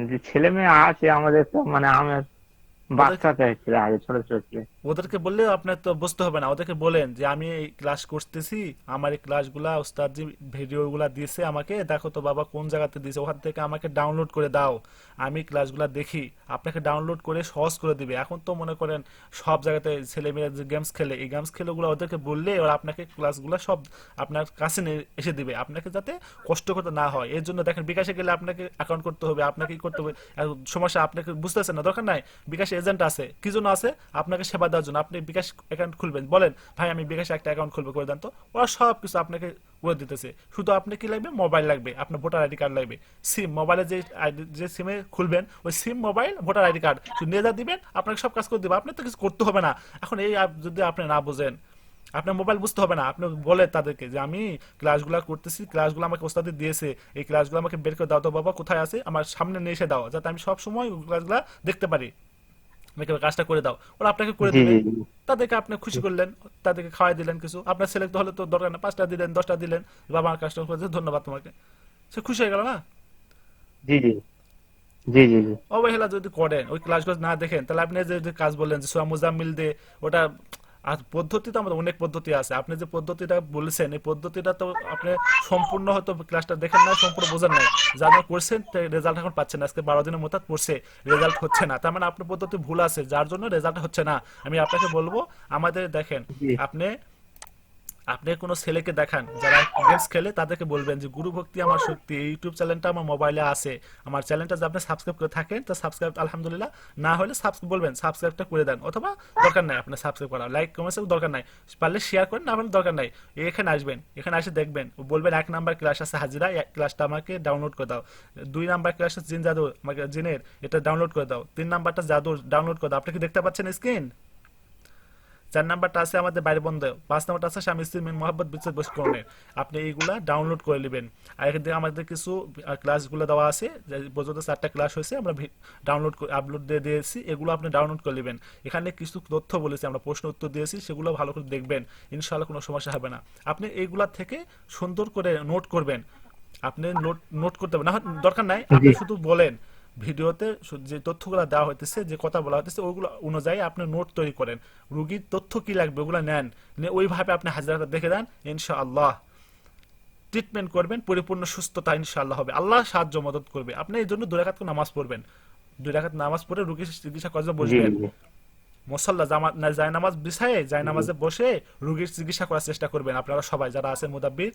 যে ছেলে মেয়ে আছে আমাদের, তো মানে আমার ওদের বাচ্চা ছিল আগে, ছোট ছোট ছিল। ওদেরকে বললে আপনার তো বুঝতে হবে না, ওদেরকে বলেন যে আমি এই ক্লাস করতেছি, আমার এই ক্লাসগুলা ওস্তাদ যে ভিডিওগুলা দিয়েছে আমাকে, দেখো তো বাবা কোন জায়গাতে দিয়েছে, ওখান থেকে আমাকে ডাউনলোড করে দাও, আমি ক্লাসগুলা দেখি। আপনাকে ডাউনলোড করে সহজ করে দিবে। এখন তো মনে করেন সব জায়গাতে ছেলে মেয়েরা যে গেমস খেলে, এই গেমস খেলেগুলো ওদেরকে বললে ওরা আপনাকে ক্লাসগুলো সব আপনার কাছে নিয়ে এসে দিবে, আপনাকে যাতে কষ্ট করতে না হয়। এর জন্য দেখেন বিকাশে গেলে আপনাকে অ্যাকাউন্ট করতে হবে, আপনাকে কি করতে হবে, সমস্যা আপনাকে বুঝতেছেন না, দরকার নাই। বিকাশে এজেন্ট আছে, কি জন্য আছে? আপনাকে সেবা দেওয়ার জন্য। আপনি বিকাশ অ্যাকাউন্ট খুলবেন, বলেন ভাই আমি বিকাশে একটা অ্যাকাউন্ট খুলবো, করে দেন তো, ওরা সব কিছু আপনাকে করে দিতেছে। শুধু আপনি কি লাগবে, মোবাইল লাগবে, আপনার ভোটার আইডি কার্ড লাগবে, সিম, মোবাইলে যে সিমে খুলবেন ওই সিম, মোবাইল, ভোটার আইডি কার্ড শুধু নিয়ে যা দিবেন, আপনাকে সব কাজ করে দিবে, আপনার তো কিছু করতে হবে না। এখন এই যদি আপনি না বোঝেন, আপনার মোবাইল বুঝতে হবে না, আপনি বলে তাদেরকে যে আমি ক্লাসগুলো করতেছি, ক্লাসগুলো আমাকে ওস্তাদি দিয়েছে, এই ক্লাসগুলো আমাকে বের করে দাও তো বাবা, কোথায় আছে আমার সামনে নিয়ে এসে দাও, যাতে আমি সব সময় ক্লাসগুলো দেখতে পারি, আমাকে কাজটা করে দাও। ওরা আপনাকে করে জি দিবে। জি জি তাদেরকে আপনি খুশি করলেন, তাদেরকে খাওয়াই দিলেন কিছু, আপনার সিলেক্ট হলে তো দরকার না 5টা দিলেন 10টা দিলেন, বাবা আমার কাজটা করেছে ধন্যবাদ তোমাকে, সে খুশি হয়ে গেল না? জি জি জি জি জি অবহেলা যদি করেন, ওই ক্লাসগুলো না দেখেন, তাহলে আপনি যে কাজ বললেন যে সূরা মুজাম্মিল দে, ওটা আর পদ্ধতি তো আমাদের অনেক পদ্ধতি আছে, আপনি যে পদ্ধতিটা বলেছেন এই পদ্ধতিটা তো আপনি সম্পূর্ণ হয়তো ক্লাসটা দেখেন না, সম্পূর্ণ বোঝেন নাই, যা যা করছেন রেজাল্ট এখন পাচ্ছেন না। আজকে 12 দিনের মতো পড়ছে, রেজাল্ট হচ্ছে না, তার মানে আপনার পদ্ধতি ভুল আছে, যার জন্য রেজাল্ট হচ্ছে না। আমি আপনাকে বলবো আমাদের দেখেন, জি আপনি আপনি কোনো ছেলেকে দেখান যারা গেমস খেলে, তাদেরকে বলবেন যে গুরু ভক্তি আমার শক্তি, এই ইউটিউব চ্যানেলটা আমার মোবাইলে আছে, আমার চ্যানেলটা যদি আপনি সাবস্ক্রাইব করে থাকেন তো সাবস্ক্রাইব আলহামদুলিল্লাহ, না হলে সাবস্ক্রাইব বলবেন সাবস্ক্রাইবটা করে দেন, অথবা দরকার নাই আপনি সাবস্ক্রাইব করা, লাইক কমেন্টস দরকার নাই, পারলে শেয়ার করেন, না হলে দরকার নাই। এখানে আসবেন, এখানে এসে দেখবেন, বলবেন 1 নাম্বার ক্লাস আছে হাজিরা, এই ক্লাসটা আমাকে ডাউনলোড করে দাও। 2 নাম্বার ক্লাস জিন জাদু আমাকে জিনের, এটা ডাউনলোড করে দাও। 3 নাম্বারটা জাদুর ডাউনলোড করে দাও। আপনি কি দেখতে পাচ্ছেন স্ক্রিন? 4 নাম্বারটা আছে আমাদের বাইরে বন্ধ। 5 নাম্বারটা আছে স্বামী স্ত্রী মোহাব্বত বিচ্ছেদ বশীকরণের। আপনি এইগুলা ডাউনলোড করে নেবেন। আর এখান থেকে আমাদের কিছু ক্লাসগুলো দেওয়া আছে, যে পর্যন্ত 4টা ক্লাস হয়েছে, আমরা ডাউনলোড আপলোড দিয়ে দিয়েছি, এগুলো আপনি ডাউনলোড করে নেবেন। এখানে কিছু তথ্য বলেছি, আমরা প্রশ্ন উত্তর দিয়েছি, সেগুলো ভালো করে দেখবেন, ইনশাআল্লাহ কোনো সমস্যা হবে না। আপনি এইগুলা থেকে সুন্দর করে নোট করবেন। আপনি নোট করতে হবে না, দরকার নাই, আপনি শুধু বলেন ভিডিওতে যে তথ্যগুলো দেওয়া হইতেছে, যে কথা বলা হইতেছে, ওইগুলো অনুযায়ী আপনি নোট তৈরি করেন। রুগীর তথ্য কি লাগবে ওগুলো নেন, ওইভাবে আপনি হাজিরাটা দেখে দেন, ইনশাআল্লাহ ট্রিটমেন্ট করবেন, পরিপূর্ণ সুস্থতা ইনশাআল্লাহ হবে, আল্লাহ সাহায্য মদত করবে। আপনি এই জন্য 2 রাকাত নামাজ পড়বেন, 2 রাকাত নামাজ পড়ে রুগীর চিকিৎসা করার জন্য জি বসবেন। জি মুসাল্লা যায় নামাজ বিছায়ে যায় নামাজে বসে রুগীর চিকিৎসা করার চেষ্টা করবেন। আপনারা সবাই যারা আছেন মুদাব্বির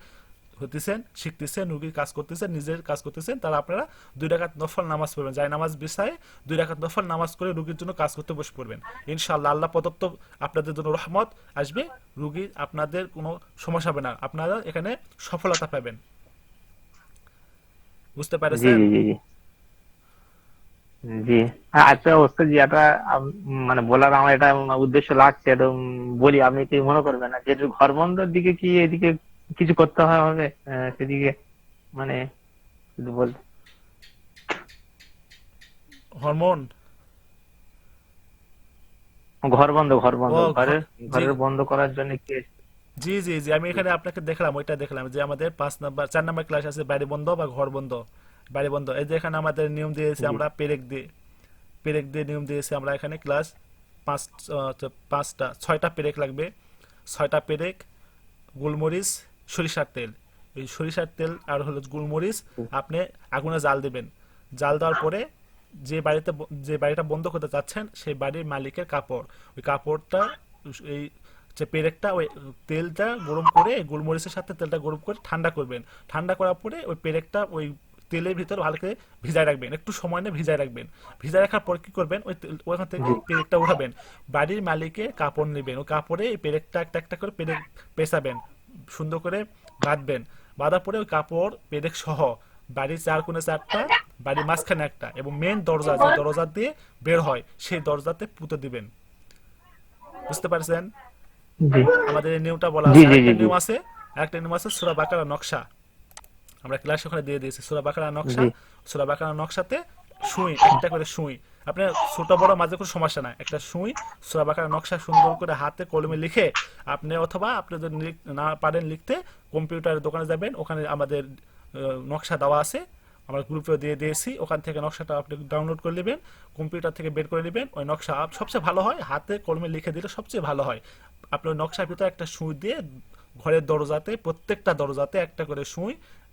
হতেছেন, শিখতেছেন, রুগীর কাজ করতেছেন, নিজের কাজ করতেছেন, তারা আপনারা 2 রাকাত নফল নামাজ পড়বেন, যায় নামাজ বিছায়ে 2 রাকাত নফল নামাজ করে রুগীর জন্য কাজ করতে বসে পড়বেন। ইনশাআল্লাহ আল্লাহ প্রদত্ত আপনাদের জন্য রহমত আসবে, রুগীর আপনাদের কোনো সমস্যা হবে না, আপনারা এখানে সফলতা পাবেন। বুঝতে জি পারছেন? জি জি জি। আচ্ছা ওস্তাদ জি, এটা মানে বলার আমার এটা উদ্দেশ্য লাগছে, এটা বলি, আপনি কি মনে করবেন না যে ঘর বন্ধের দিকে কি এদিকে কিছু করতে হবে সেদিকে, মানে শুধু বল হরমোন ঘর বন্ধ ঘরের জি ঘরের বন্ধ করার জন্য কি? জি জি জি, আমি এখানে আপনাকে দেখলাম, ওইটা দেখলাম যে আমাদের 4 নাম্বার ক্লাস আছে বাইরে বন্ধ বা ঘর বন্ধ, বাইরে বন্ধ। এই যে এখানে আমাদের নিয়ম দিয়েছে, জি আমরা পেরেক দিয়ে নিয়ম দিয়েছে, আমরা এখানে ক্লাস 6টা পেরেক লাগবে, 6টা পেরেক, গোলমরিচ, সরিষার তেল, এই সরিষার তেল আর হলো গোলমরিচ আপনি আগুনে জাল দিবেন। জাল দেওয়ার পরে যে বাড়িটা বন্ধ করতে চাচ্ছেন সেই বাড়ির মালিকের কাপড়, ওই কাপড়টা এই যে পেরেকটা ওই তেলটা গরম করে, গোলমরিচের সাথে তেলটা গরম করে ঠান্ডা করবেন। ঠান্ডা করার পরে ওই পেরেকটা ওই তেলের ভিতর ভালো করে ভিজায় রাখবেন, একটু সময় নিয়ে ভিজায় রাখবেন। ভিজায় রাখার পর কি করবেন, ওইখান থেকে পেরেকটা উঠাবেন, বাড়ির মালিকের কাপড় নেবেন, ওই কাপড়ে এই পেরেকটা একটা একটা করে পেরেক পেঁচাবেন, সুন্দর করে বাঁধবেন। বাঁধার পরে ওই কাপড় পেরেক সহ বাড়ির 4 কোণে 4টা, বাড়ির মাঝখানে একটা, এবং মেন দরজা যে দরজা দিয়ে বের হয় সেই দরজাতে পুঁতে দিবেন। বুঝতে পারছেন? জি আমাদের এই নিয়মটা বলা জি আছে। জি আরেকটা জি নিয়ম আছে, সূরা বাকারা নকশা, আমরা ক্লাস ওখানে দিয়ে দিয়েছি। সূরা বাকারা নকশা, জি সূরা বাকারা নকশাতে সুই, একটা করে সুই, আপনি ছোট বড় মাঝে কোনো সমস্যা নাই, একটা সুই সূরা বাকারা নকশা সুন্দর করে হাতে কলমে লিখে আপনি, অথবা আপনি যদি না পারেন লিখতে, কম্পিউটারের দোকানে যাবেন, ওখানে আমাদের নকশা দেওয়া আছে, আমরা গ্রুপে দিয়ে দিয়েছি, ওখান থেকে নকশাটা আপনি ডাউনলোড করে নেবেন, কম্পিউটার থেকে বের করে নেবেন। ওই নকশা সবচেয়ে ভালো হয়, হাতে কলমে লিখে দিলে সবচেয়ে ভালো হয়। আপনি ওই নকশার ভিতরে একটা সুই দিয়ে ঘরের দরজাতে, প্রত্যেকটা দরজাতে একটা করে সুই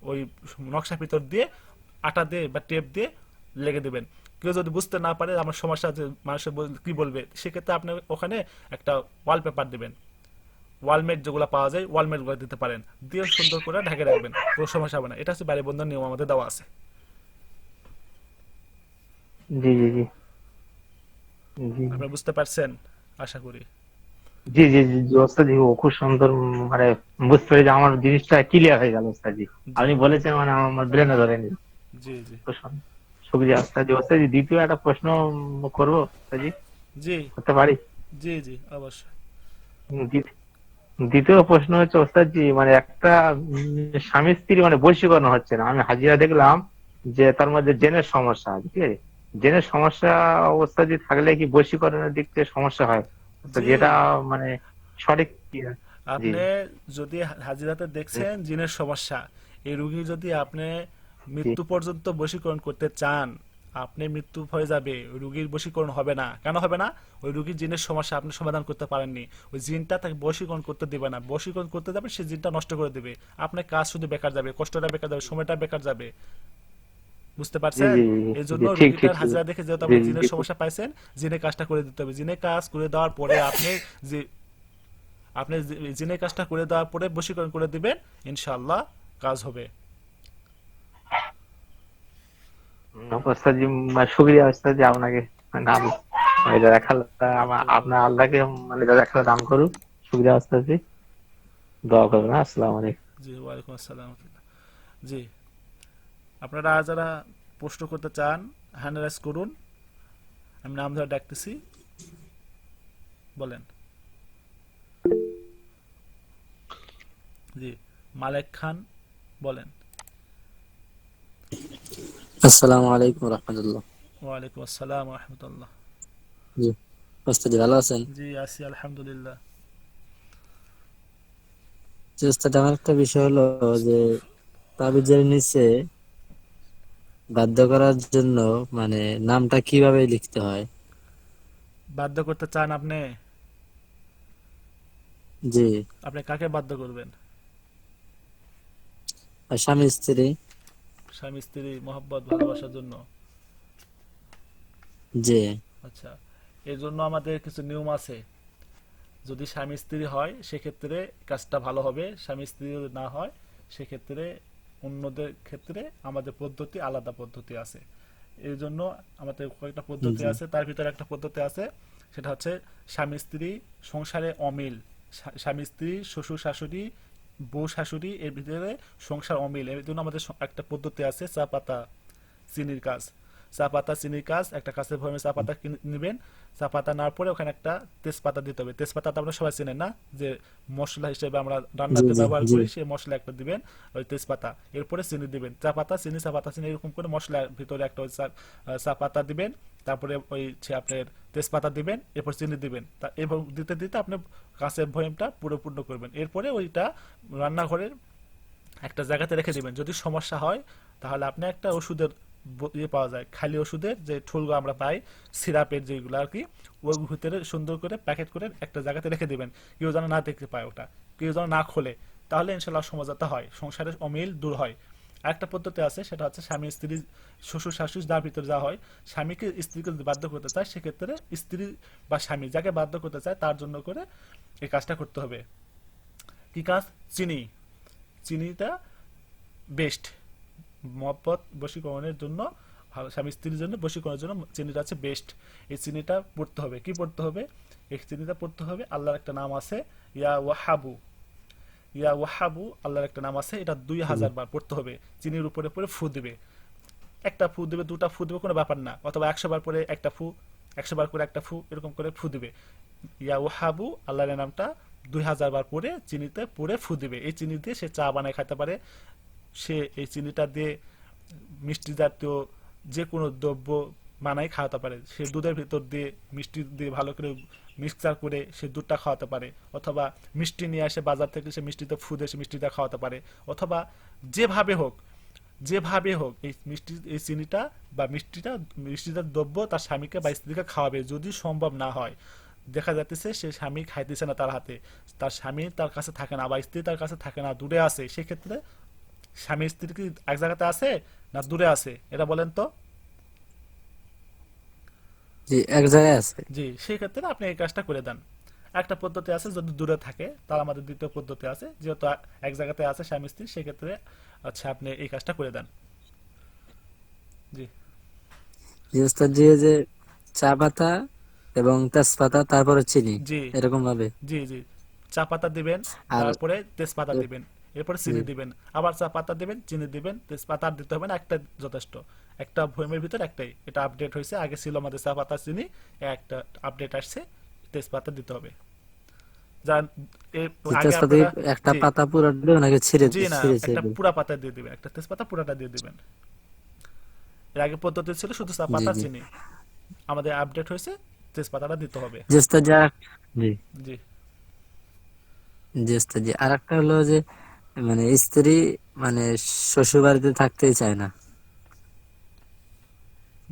ওই নকশার ভিতর দিয়ে আটা দিয়ে বা টেপ দিয়ে লেগে দেবেন। কেউ যদি বুঝতে না পারে, আমার সমস্যা যে মানুষের কি বলবে, সেক্ষেত্রে আপনি ওখানে একটা ওয়ালপেপার দেবেন, ওয়ালমেট যেগুলো পাওয়া যায় ওয়ালমেট গুলো দিতে পারেন, দিয়ে সুন্দর করে ঢেকে রাখবেন, কোনো সমস্যা হবে না। এটা হচ্ছে বাড়ি বন্ধন নিয়ম আমাদের দেওয়া আছে। জি জি জি জি আপনারা বুঝতে পারছেন আশা করি। জি জি জি জি ওস্তাদ জি, ও খুব সুন্দর, মানে বুঝতে পেরেছি, আমার জিনিসটা ক্লিয়ার হয়ে গেল ওস্তাদ জি। জি আপনি বলেছেন মানে আমার ব্রেনে ধরেনি। জি জি খুব সুন্দর, শুকরিয়া ওস্তাদ জি। ওস্তাদ জি, দ্বিতীয় একটা প্রশ্ন করবো ওস্তাদ জি, জি করতে পারি? জি জি অবশ্যই। দ্বিতীয় প্রশ্ন হচ্ছে ওস্তাদ জি, মানে একটা স্বামী স্ত্রী মানে বশীকরণ হচ্ছে না, আমি হাজিরা দেখলাম যে তার মধ্যে জেনের সমস্যা আছে, ঠিক আছে? জেনের সমস্যা অবস্থা যে থাকলে কি বশীকরণের দিক থেকে সমস্যা হয়? তো জি যেটা মানে সঠিক কি? জি আপনি যদি হাজিরাতে দেখছেন জিনের সমস্যা, এই রুগী যদি আপনি জি মৃত্যু পর্যন্ত বশীকরণ করতে চান, আপনি মৃত্যু হয়ে যাবে, ওই রুগীর বশীকরণ হবে না। কেন হবে না? ওই রুগীর জিনের সমস্যা আপনি সমাধান করতে পারেননি, ওই জিনটা তাকে বশীকরণ করতে দিবে না, বশীকরণ করতে যাবে সে জিনটা নষ্ট করে দেবে, আপনার কাজ শুধু বেকার যাবে, কষ্টটা বেকার যাবে, সময়টা বেকার যাবে। বুঝতে জি পারছেন? জি এই জি জন্য জি, ঠিক ঠিক রুগীটার হাজিরা দেখে যেহেতু জি আপনি জি জিনের সমস্যা পাইছেন, জিনের কাজটা করে দিতে হবে। জিনের কাজ করে দেওয়ার পরে আপনি যে আপনি জিনের কাজটা করে দেওয়ার পরে বশীকরণ করে দিবেন, ইনশাআল্লাহ কাজ হবে। ওস্তাদজি শুক্রিয়া ওস্তাদজি আপনাকে, নাম যারা খেলা আপনার আল্লাহকে যারা খেলা দান করুক। শুক্রিয়া ওস্তাদজি, দোয়া করবেন। আসসালামু আলাইকুম। জি, ওয়ালাইকুম আসসালাম। জি, আপনারা যারা প্রশ্ন করতে চান হ্যান্ড রাইজ করুন, আমি নাম ধরে ডাকতেছি, বলেন। জি, মালেক খান বলেন। আসসালামু আলাইকুম রহমতুল্লাহ। ওয়ালাইকুম আসসালাম রহমতুল্লাহ। জি ওস্তাদ ভালো আছেন? জি আছি আলহামদুলিল্লাহ। জি ওস্তাদ, আমার একটা বিষয় হলো যে তাবিজের নিচে বাধ্য করার জন্য মানে নামটা কিভাবে লিখতে হয়? বাধ্য করতে চান আপনি? জি, আপনি কাকে বাধ্য করবেন? আর স্বামী স্ত্রী। স্বামী স্ত্রী মহব্বত ভালোবাসার জন্য? জি আচ্ছা, এর জন্য আমাদের কিছু নিয়ম আছে। যদি স্বামী স্ত্রী হয় সেক্ষেত্রে কাজটা ভালো হবে, স্বামী স্ত্রী যদি না হয় সেক্ষেত্রে অন্যদের ক্ষেত্রে আমাদের পদ্ধতি আলাদা পদ্ধতি আছে। এই জন্য আমাদের কয়েকটা পদ্ধতি জি আছে, তার ভিতরে একটা পদ্ধতি আছে, সেটা হচ্ছে স্বামী স্ত্রী সংসারে অমিল, স্বামী স্ত্রী শ্বশুর শাশুড়ি বউ শাশুড়ি এর ভিতরে সংসার অমিল, এর জন্য আমাদের একটা পদ্ধতি আছে, চা পাতা চিনির কাজ। চা পাতা চিনির কাজ, একটা কাঁচের ভরে চা পাতা নেবেন, চা পাতা নেওয়ার পরে ওখানে একটা তেজপাতা দিতে হবে। তেজপাতাটা আপনারা সবাই চেনেন না, যে মশলা হিসেবে আমরা জি রান্নাতে জি ব্যবহার জি করি, সেই মশলা একটা দিবেন, ওই তেজপাতা। এরপরে চিনি দিবেন, চা পাতা চিনি চা পাতা চিনি এরকম করে মশলার ভিতরে একটা ওই চা পাতা দিবেন, তারপরে ওই আপনার তেজপাতা দিবেন, এরপর চিনি দিবেন, এবং দিতে দিতে আপনি কাঁচের ভয়েমটা পুরো পূর্ণ করবেন। এরপরে ওইটা রান্নাঘরের একটা জায়গাতে রেখে দিবেন। যদি সমস্যা হয় তাহলে আপনি একটা ওষুধের ইয়ে পাওয়া যায়, খালি ওষুধের যে ঠোলগুলো আমরা পাই, সিরাপের যেগুলো আর কি, ওই ভিতরে সুন্দর করে প্যাকেট করে একটা জায়গাতে রেখে দিবেন, কেউ যেন না দেখতে পায়, ওটা কেউ যেন না খোলে, তাহলে ইনশাল্লাহ সমঝোতা হয়, সংসারের অমিল দূর হয়। আরেকটা পদ্ধতি আছে, সেটা হচ্ছে স্বামী স্ত্রী শ্বশুর শাশুড়ি যার ভিতরে যা হয়, স্বামীকে স্ত্রীকে যদি বাধ্য করতে চায় সেক্ষেত্রে স্ত্রী বা স্বামী যাকে বাধ্য করতে চায় তার জন্য করে এই কাজটা করতে হবে। কি কাজ? চিনি, চিনিটা বেস্ট মহব্বত বশীকরণের জন্য, স্বামী স্ত্রীর জন্য বশীকরণের জন্য চিনিটা আছে বেস্ট। এই চিনিটা পড়তে হবে। কি পড়তে হবে? এই চিনিটা পড়তে হবে, আল্লাহর একটা নাম আছে ইয়া ওয়াহাবু, ইয়া ওয়াহাবু আল্লাহর একটা নাম আছে, এটা 2000 বার পড়তে হবে। চিনির উপরে পরে ফু দিবে, একটা ফু দিবে, দুটা ফু দিবে, কোনো ব্যাপার না, অথবা 100 বার পরে একটা ফু, 100 বার করে একটা ফু, এরকম করে ফু দিবে। ইয়া ওয়াহাবু আল্লাহর নামটা 2000 বার পরে চিনিতে পরে ফু দিবে। এই চিনি দিয়ে সে চা বানায় খাইতে পারে, সে এই চিনিটা দিয়ে মিষ্টি জাতীয় যে কোনো দ্রব্য বানাই খাওয়াতে পারে, সে দুধের ভিতর দিয়ে মিষ্টি দিয়ে ভালো করে মিক্সচার করে সে দুধটা খাওয়াতে পারে, অথবা মিষ্টি নিয়ে আসে বাজার থেকে, সে মিষ্টিতে ফু দিয়ে সে মিষ্টিটা খাওয়াতে পারে, অথবা যেভাবে হোক, যেভাবে হোক এই মিষ্টি এই চিনিটা বা মিষ্টিটার দ্রব্য তার স্বামীকে বা স্ত্রীকে খাওয়াবে। যদি সম্ভব না হয়, দেখা যাচ্ছে সে স্বামী খাইতেছে না, তার হাতে তার স্বামী তার কাছে থাকে না বা স্ত্রী তার কাছে থাকে না, দূরে আছে, সেক্ষেত্রে স্বামী স্ত্রী কি এক জায়গাতে আছে না দূরে আছে, এটা বলেন তো? জি এক জায়গায় আছে। জি, সেই ক্ষেত্রে আপনি এই কাজটা করে দেন। একটা পদ্ধতি আছে, যদি দূরে থাকে তার আমাদের দ্বিতীয় পদ্ধতি আছে, যেহেতু এক জায়গাতে আছে স্বামী স্ত্রী, সেক্ষেত্রে আচ্ছা আপনি এই কাজটা করে দেন। জি জি ওস্তাদ, জি এই যে চা পাতা এবং তেজপাতা তারপরে চিনি, জি এরকম ভাবে। জি জি, চা পাতা দিবেন, আর তারপরে তেজপাতা দিবেন, এরপরে জি চিনি দিবেন, আবার চা পাতা দিবেন, চিনি দিবেন, তেজপাতা আর দিতে হবে না, একটা যথেষ্ট। একটা ভয়েমের ভিতর একটাই, এটা আপডেট হয়েছে, আগে ছিল আমাদের চা পাতা চিনি, একটা আপডেট আসছে, তেজপাতা দিতে হবে। যা এর আগে তেজপাতা আপনারা একটা জি পাতা পুরো দিবে নাকি ছিঁড়ে জি না, ছিঁড়ে একটা ছিঁড়ে? পুরা পাতা দিয়ে দিবেন, একটা তেজপাতা পুরাটা দিয়ে দিবেন। এর আগে পদ্ধতি ছিল শুধু চা জি পাতা জি চিনি, আমাদের আপডেট হয়েছে তেজপাতাটা দিতে হবে। জি ওস্তাদ, যা জি জি জি ওস্তাদ, জি আর একটা হলো যে মানে স্ত্রী মানে শ্বশুর বাড়িতে থাকতেই চায় না।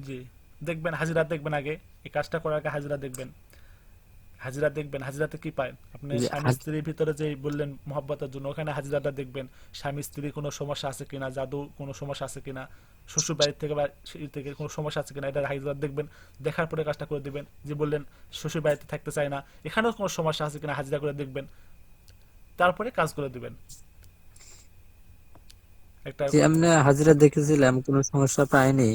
জি, দেখবেন হাজিরা দেখবেন আগে, এই কাজটা করার আগে হাজিরা দেখবেন, হাজিরা দেখবেন, হাজিরাতে কি পায় আপনি যে স্বামী স্ত্রীর ভিতরে যে বললেন মহব্বতের জন্য, ওখানে হাজিরাটা দেখবেন, স্বামী স্ত্রী কোনো সমস্যা আছে কিনা, জাদু কোনো সমস্যা আছে কিনা, শ্বশুর বাড়ির থেকে বা সেই থেকে কোনো সমস্যা আছে কিনা, এটা হাজিরা দেখবেন। দেখার পরে কাজটা করে দিবেন। যে বললেন শ্বশুর বাড়িতে থাকতে চায় না, এখানেও কোনো সমস্যা আছে কিনা হাজিরা করে দেখবেন। তারপরে কাজ করে দিবেন একটা। যে এমনি হাজিরা দেখেছিলাম, কোনো সমস্যা পাইনি।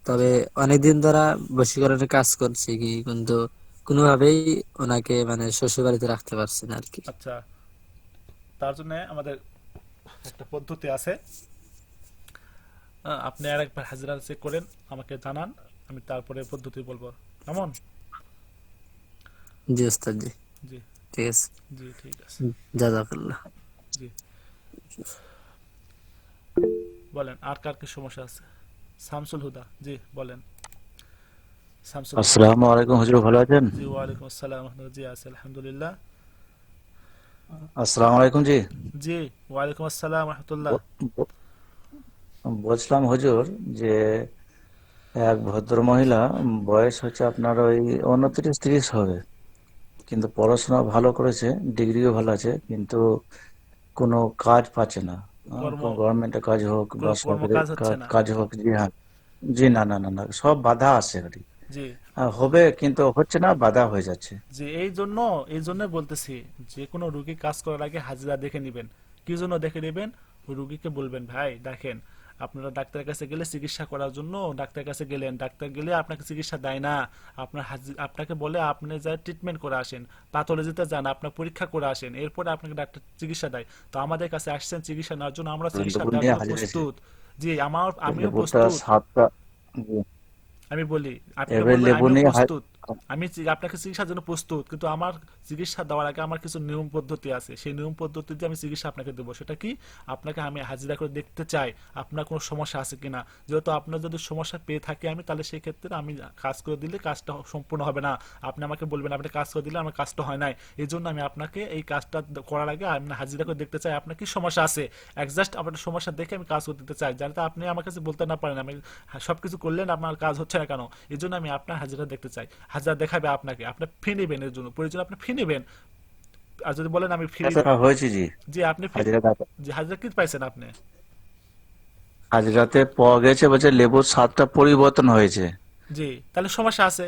তবে অনেকদিন ধরে বশীকরণের কাজ করছি কি, কিন্তু কোনোভাবেই ওনাকে মানে শ্বশুর বাড়িতে রাখতে পারছি না আর কি। আচ্ছা, তার জন্য আমাদের একটা পদ্ধতি আছে। আপনি আর একবার হাজিরা চেক করেন, আমাকে জানান, আমি তারপরে পদ্ধতি বলবো কেমন। জি ওস্তাদ জি, জি ঠিক আছে। জি ঠিক আছে। জাজাকাল্লাহ। জি বলেন, আর কার কি সমস্যা আছে? শামসুল হুদা, জি বলেন। শামসুল হুদা, আসসালামু আলাইকুম হুজুর, ভালো আছেন? জি ওয়ালাইকুম আসসালাম ওয়া রাহমাতুল্লাহ, জি আছে আলহামদুলিল্লাহ। আসসালামু আলাইকুম জি। জি ওয়ালাইকুম আসসালাম ওয়া রাহমাতুল্লাহ। ব- ব- বলছিলাম হুজুর যে এক ভদ্র মহিলা, বয়স হচ্ছে আপনার ওই 29-30 হবে, কিন্তু পড়াশোনা ভালো করেছে, ডিগ্রিও ভালো আছে, কিন্তু কোনো কাজ পাচ্ছে না। কর্ম, গভর্নমেন্টের কাজ হোক বা কর্ম সরকারি কাজ হচ্ছে না। কাজ হোক, জি হ্যাঁ। জি না না না না, সব বাধা আছে আর কি। জি হবে কিন্তু হচ্ছে না, বাধা হয়ে যাচ্ছে। জি এই জন্য বলতেছি, যে কোনো রুগী কাজ করার আগে হাজিরা দেখে নেবেন। কি জন্য দেখে নেবেন? ওই রুগীকে বলবেন, ভাই দেখেন, আপনারা ডাক্তারের কাছে গেলে চিকিৎসা করার জন্য ডাক্তারের কাছে গেলেন, ডাক্তার গেলে আপনাকে চিকিৎসা দেয় না, আপনাকে বলে আপনি যা ট্রিটমেন্ট করে আসেন, প্যাথোলজিতে যান, আপনার পরীক্ষা করে আসেন, এরপরে আপনাকে ডাক্তার চিকিৎসা দেয়। তো আমাদের কাছে আসছেন চিকিৎসা নেওয়ার জন্য, আমরা চিকিৎসা লেবু দেওয়ার নিয়ে জন্য হাজির হয়েছে। প্রস্তুত। জি আমিও লেবুটা প্রস্তুত। 7টা। আমি বলি, আপনি এবার বলবেন লেবু আমিও নিয়ে প্রস্তুত, আপনাকে চিকিৎসার জন্য প্রস্তুত, কিন্তু আমার চিকিৎসা দেওয়ার আগে আমার কিছু নিয়ম পদ্ধতি আছে, সেই নিয়ম পদ্ধতিতে আমি চিকিৎসা আপনাকে দেবো। সেটা কি? আপনাকে আমি হাজিরা করে দেখতে চাই আপনার কোনো সমস্যা আছে কিনা। যেহেতু আপনার যদি সমস্যা পেয়ে থাকি আমি, তাহলে সেই ক্ষেত্রে আমি কাজ করে দিলে কাজটা সম্পূর্ণ হবে না। আপনি আমাকে বলবেন আপনি কাজ করে দিলে আমার কাজটা হয় নাই, এই জন্য আমি আপনাকে এই কাজটা করার আগে আমি হাজিরা করে দেখতে চাই আপনার কি সমস্যা আছে। একজাস্ট আপনার সমস্যা দেখে আমি কাজ করে দিতে চাই, যাতে আপনি আমার কাছে বলতে না পারেন আমি সবকিছু করলেন আপনার কাজ হচ্ছে না কেন। এই জন্য আমি আপনার হাজিরা দেখতে চাই। হাজিরা দেখাবে আপনাকে, আপনি ফি নেবেন, এর জন্য প্রয়োজন আপনি ফি নেবেন। আর যদি বলেন আমি ফ্রি, হাজিরা হয়েছে জি। যে আপনি হাজিরা যে হাজিরা কি পাইছেন আপনি? হাজিরাতে পাওয়া গেছে, বলছে লেবুর স্বাদটা পরিবর্তন হয়েছে। জি, তাহলে সমস্যা আছে,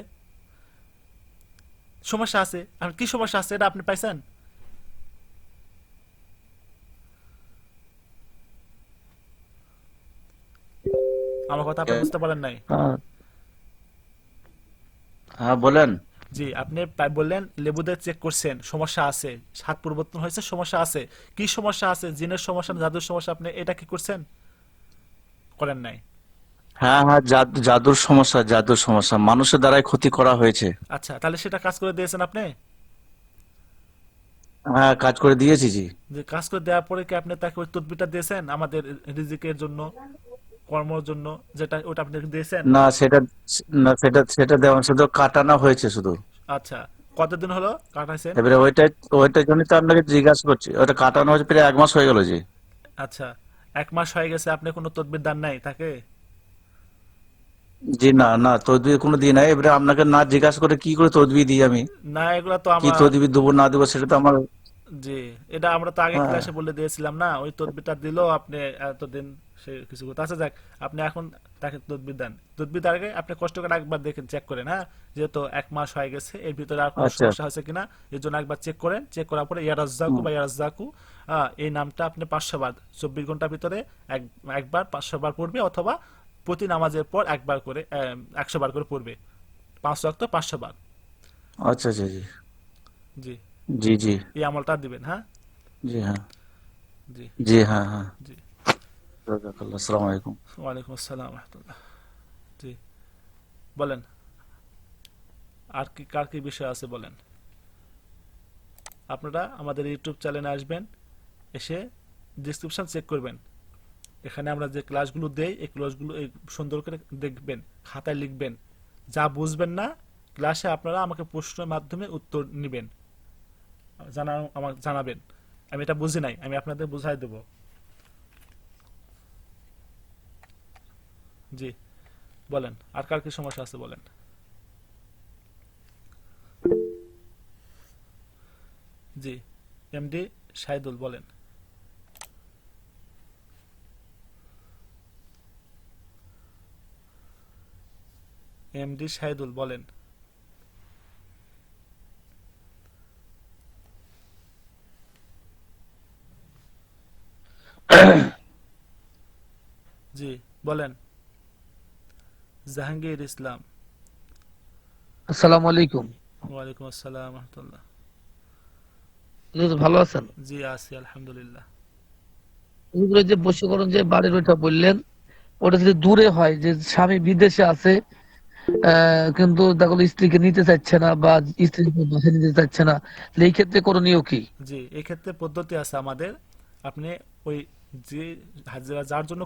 সমস্যা আছে। আর কি সমস্যা আছে এটা আপনি পাইছেন? আমার কথা আপনি বুঝতে পারেন নাই। হ্যাঁ হ্যাঁ, বলেন। জি আপনি বললেন লেবুতে চেক করছেন, সমস্যা আছে, স্বাদ পরিবর্তন হয়েছে, সমস্যা আছে। কি সমস্যা আছে? জিনের সমস্যা না জাদুর সমস্যা? আপনি এটা কি করছেন? করেন নাই। হ্যাঁ হ্যাঁ, জাদুর সমস্যা, জাদুর সমস্যা, মানুষের দ্বারাই ক্ষতি করা হয়েছে। আচ্ছা, তাহলে সেটা কাজ করে দিয়েছেন আপনি? হ্যাঁ, কাজ করে দিয়েছি জি। যে কাজ করে দেওয়ার পরে কি আপনি তাকে ওই তদবিরটা দিয়েছেন আমাদের রিজিকের জন্য, কর্মের জন্য, যেটা ওটা আপনি দিয়েছেন? না সেটা, না সেটা দেওয়া শুধু কাটানো হয়েছে শুধু। আচ্ছা, কতদিন হলো কাটাইছেন? এবারে ওইটার জন্য তো আপনাকে জিজ্ঞাসা করছি, ওটা কাটানো হয়েছে প্রায় 1 মাস হয়ে গেল জি। আচ্ছা, 1 মাস হয়ে গেছে, আপনি কোনো তদবির দান নাই তাকে? জি না না, তদবির কোনো দিই নাই। এবারে আপনাকে না জিজ্ঞাসা করে কি করে তদবির দিই আমি? না, এগুলা তো কি আমরা, তদবির দেবো না দেবো সেটা তো আমার। জি এটা আমরা তো আগে হ্যাঁ ক্লাসে বলে দিয়েছিলাম না, ওই তদবিরটা দিলো আপনি এতদিন সে কিছু করতে। আচ্ছা যাক, আপনি এখন তাকে তদবির দেন। তদবির দেওয়ার আগে আপনি কষ্ট করে একবার দেখেন, চেক করেন, হ্যাঁ, যেহেতু 1 মাস হয়ে গেছে, এর ভিতরে আর কোনো আচ্ছা। সমস্যা হয়েছে কিনা এর জন্য একবার চেক করেন। চেক করার পরে ইয়ারাজ্জাকু হুম, বা ইয়ারাজ্জাকু এই নামটা আপনি 500 বার 24 ঘন্টার ভিতরে একবার 500 বার পড়বে, অথবা প্রতি নামাজের পর একবার করে 100 বার করে পড়বে, 5 ওয়াক্ত 500 বার। আচ্ছা আচ্ছা জি। জি, জি জি। এই আমলটা দিবেন, হ্যাঁ। জি হ্যাঁ। জি জি হ্যাঁ হ্যাঁ। জি জাযাকাল্লাহ, আসসালামু আলাইকুম। ওয়ালাইকুম আসসালাম রহমতুল্লাহ। জি বলেন, আর কি কার কি বিষয় আছে বলেন। আপনারা আমাদের ইউটিউব চ্যানেলে আসবেন, এসে ডিসক্রিপশন চেক করবেন, এখানে আমরা যে ক্লাসগুলো দেই এই ক্লাসগুলো সুন্দর করে দেখবেন, খাতায় লিখবেন। যা বুঝবেন না ক্লাসে আপনারা আমাকে প্রশ্নের মাধ্যমে উত্তর নেবেন, আমাকে জানাবেন, আমি এটা বুঝি নাই, আমি আপনাদের বুঝাই দেব। জি বলেন, আর কার কি সমস্যা আছে বলেন। জি এমডি শাহিদুল বলেন। এমডি শাহিদুল বলেন। বলেন। জাহাঙ্গীর ইসলাম। আসসালামু আলাইকুম। ওয়ালাইকুম আসসালাম রহমতুল্লাহ। হুজুর ভালো আছেন? জি আছি আলহামদুলিল্লাহ। হুজুর, যে বশীকরণ যে বাড়ির ওইটা বললেন, ওটা যদি দূরে হয়, যে স্বামী বিদেশে আছে, কিন্তু দেখো স্ত্রীকে নিতে চাচ্ছে না বা স্ত্রীকে বাসায় নিতে চাচ্ছে না, এই ক্ষেত্রে করণীয় কি? জি, এক্ষেত্রে পদ্ধতি আছে আমাদের। আপনি ওই যে হাজিরা যার জন্য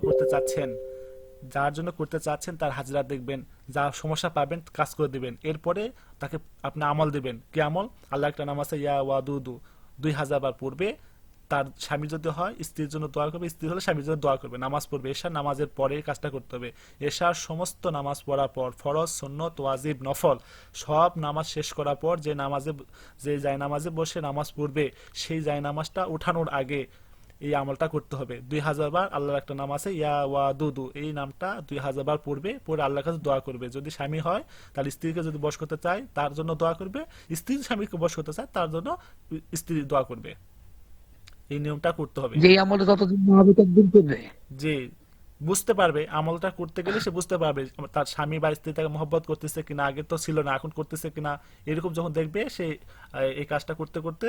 করতে চাচ্ছেন তার হাজিরা দেখবেন, যা সমস্যা পাবেন কাজ করে দিবেন, এরপরে তাকে আপনি আমল দিবেন। কি আমল? আল্লাহ একটা নাম আছে ইয়া ওয়াদুদু, 2000 বার পড়বে। তার স্বামী যদি হয় স্ত্রীর জন্য দোয়া করবে, স্ত্রী হলে স্বামীর জন্য দোয়া করবে। নামাজ পড়বে, এশার নামাজের পরে এই কাজটা করতে হবে। এশার সমস্ত নামাজ পড়ার পর, ফরজ, সুন্নত, ওয়াজিব, নফল সব নামাজ শেষ করার পর যে যায় নামাজে বসে নামাজ পড়বে, সেই যায় নামাজটা উঠানোর আগে এই আমলটা করতে হবে। 2000 বার আল্লাহর একটা নাম আছে ইয়া ওয়াদুদু, এই নামটা 2000 বার পড়বে, পড়ে আল্লাহর কাছে দোয়া করবে। যদি স্বামী হয় তার স্ত্রীকে যদি বশ করতে চায় তার জন্য দোয়া করবে, স্ত্রী স্বামীকে বশ করতে চায় তার জন্য স্ত্রী দোয়া করবে। এই নিয়মটা করতে হবে। যে এই আমলটা যতদিন না হবে ততদিন করবে। যে বুঝতে পারবে, আমলটা করতে গেলে সে বুঝতে পারবে তার স্বামী বা স্ত্রী তাকে মহব্বত করতেছে কিনা, আগে তো ছিল না এখন করতেছে কিনা, এরকম যখন দেখবে সে এই কাজটা করতে করতে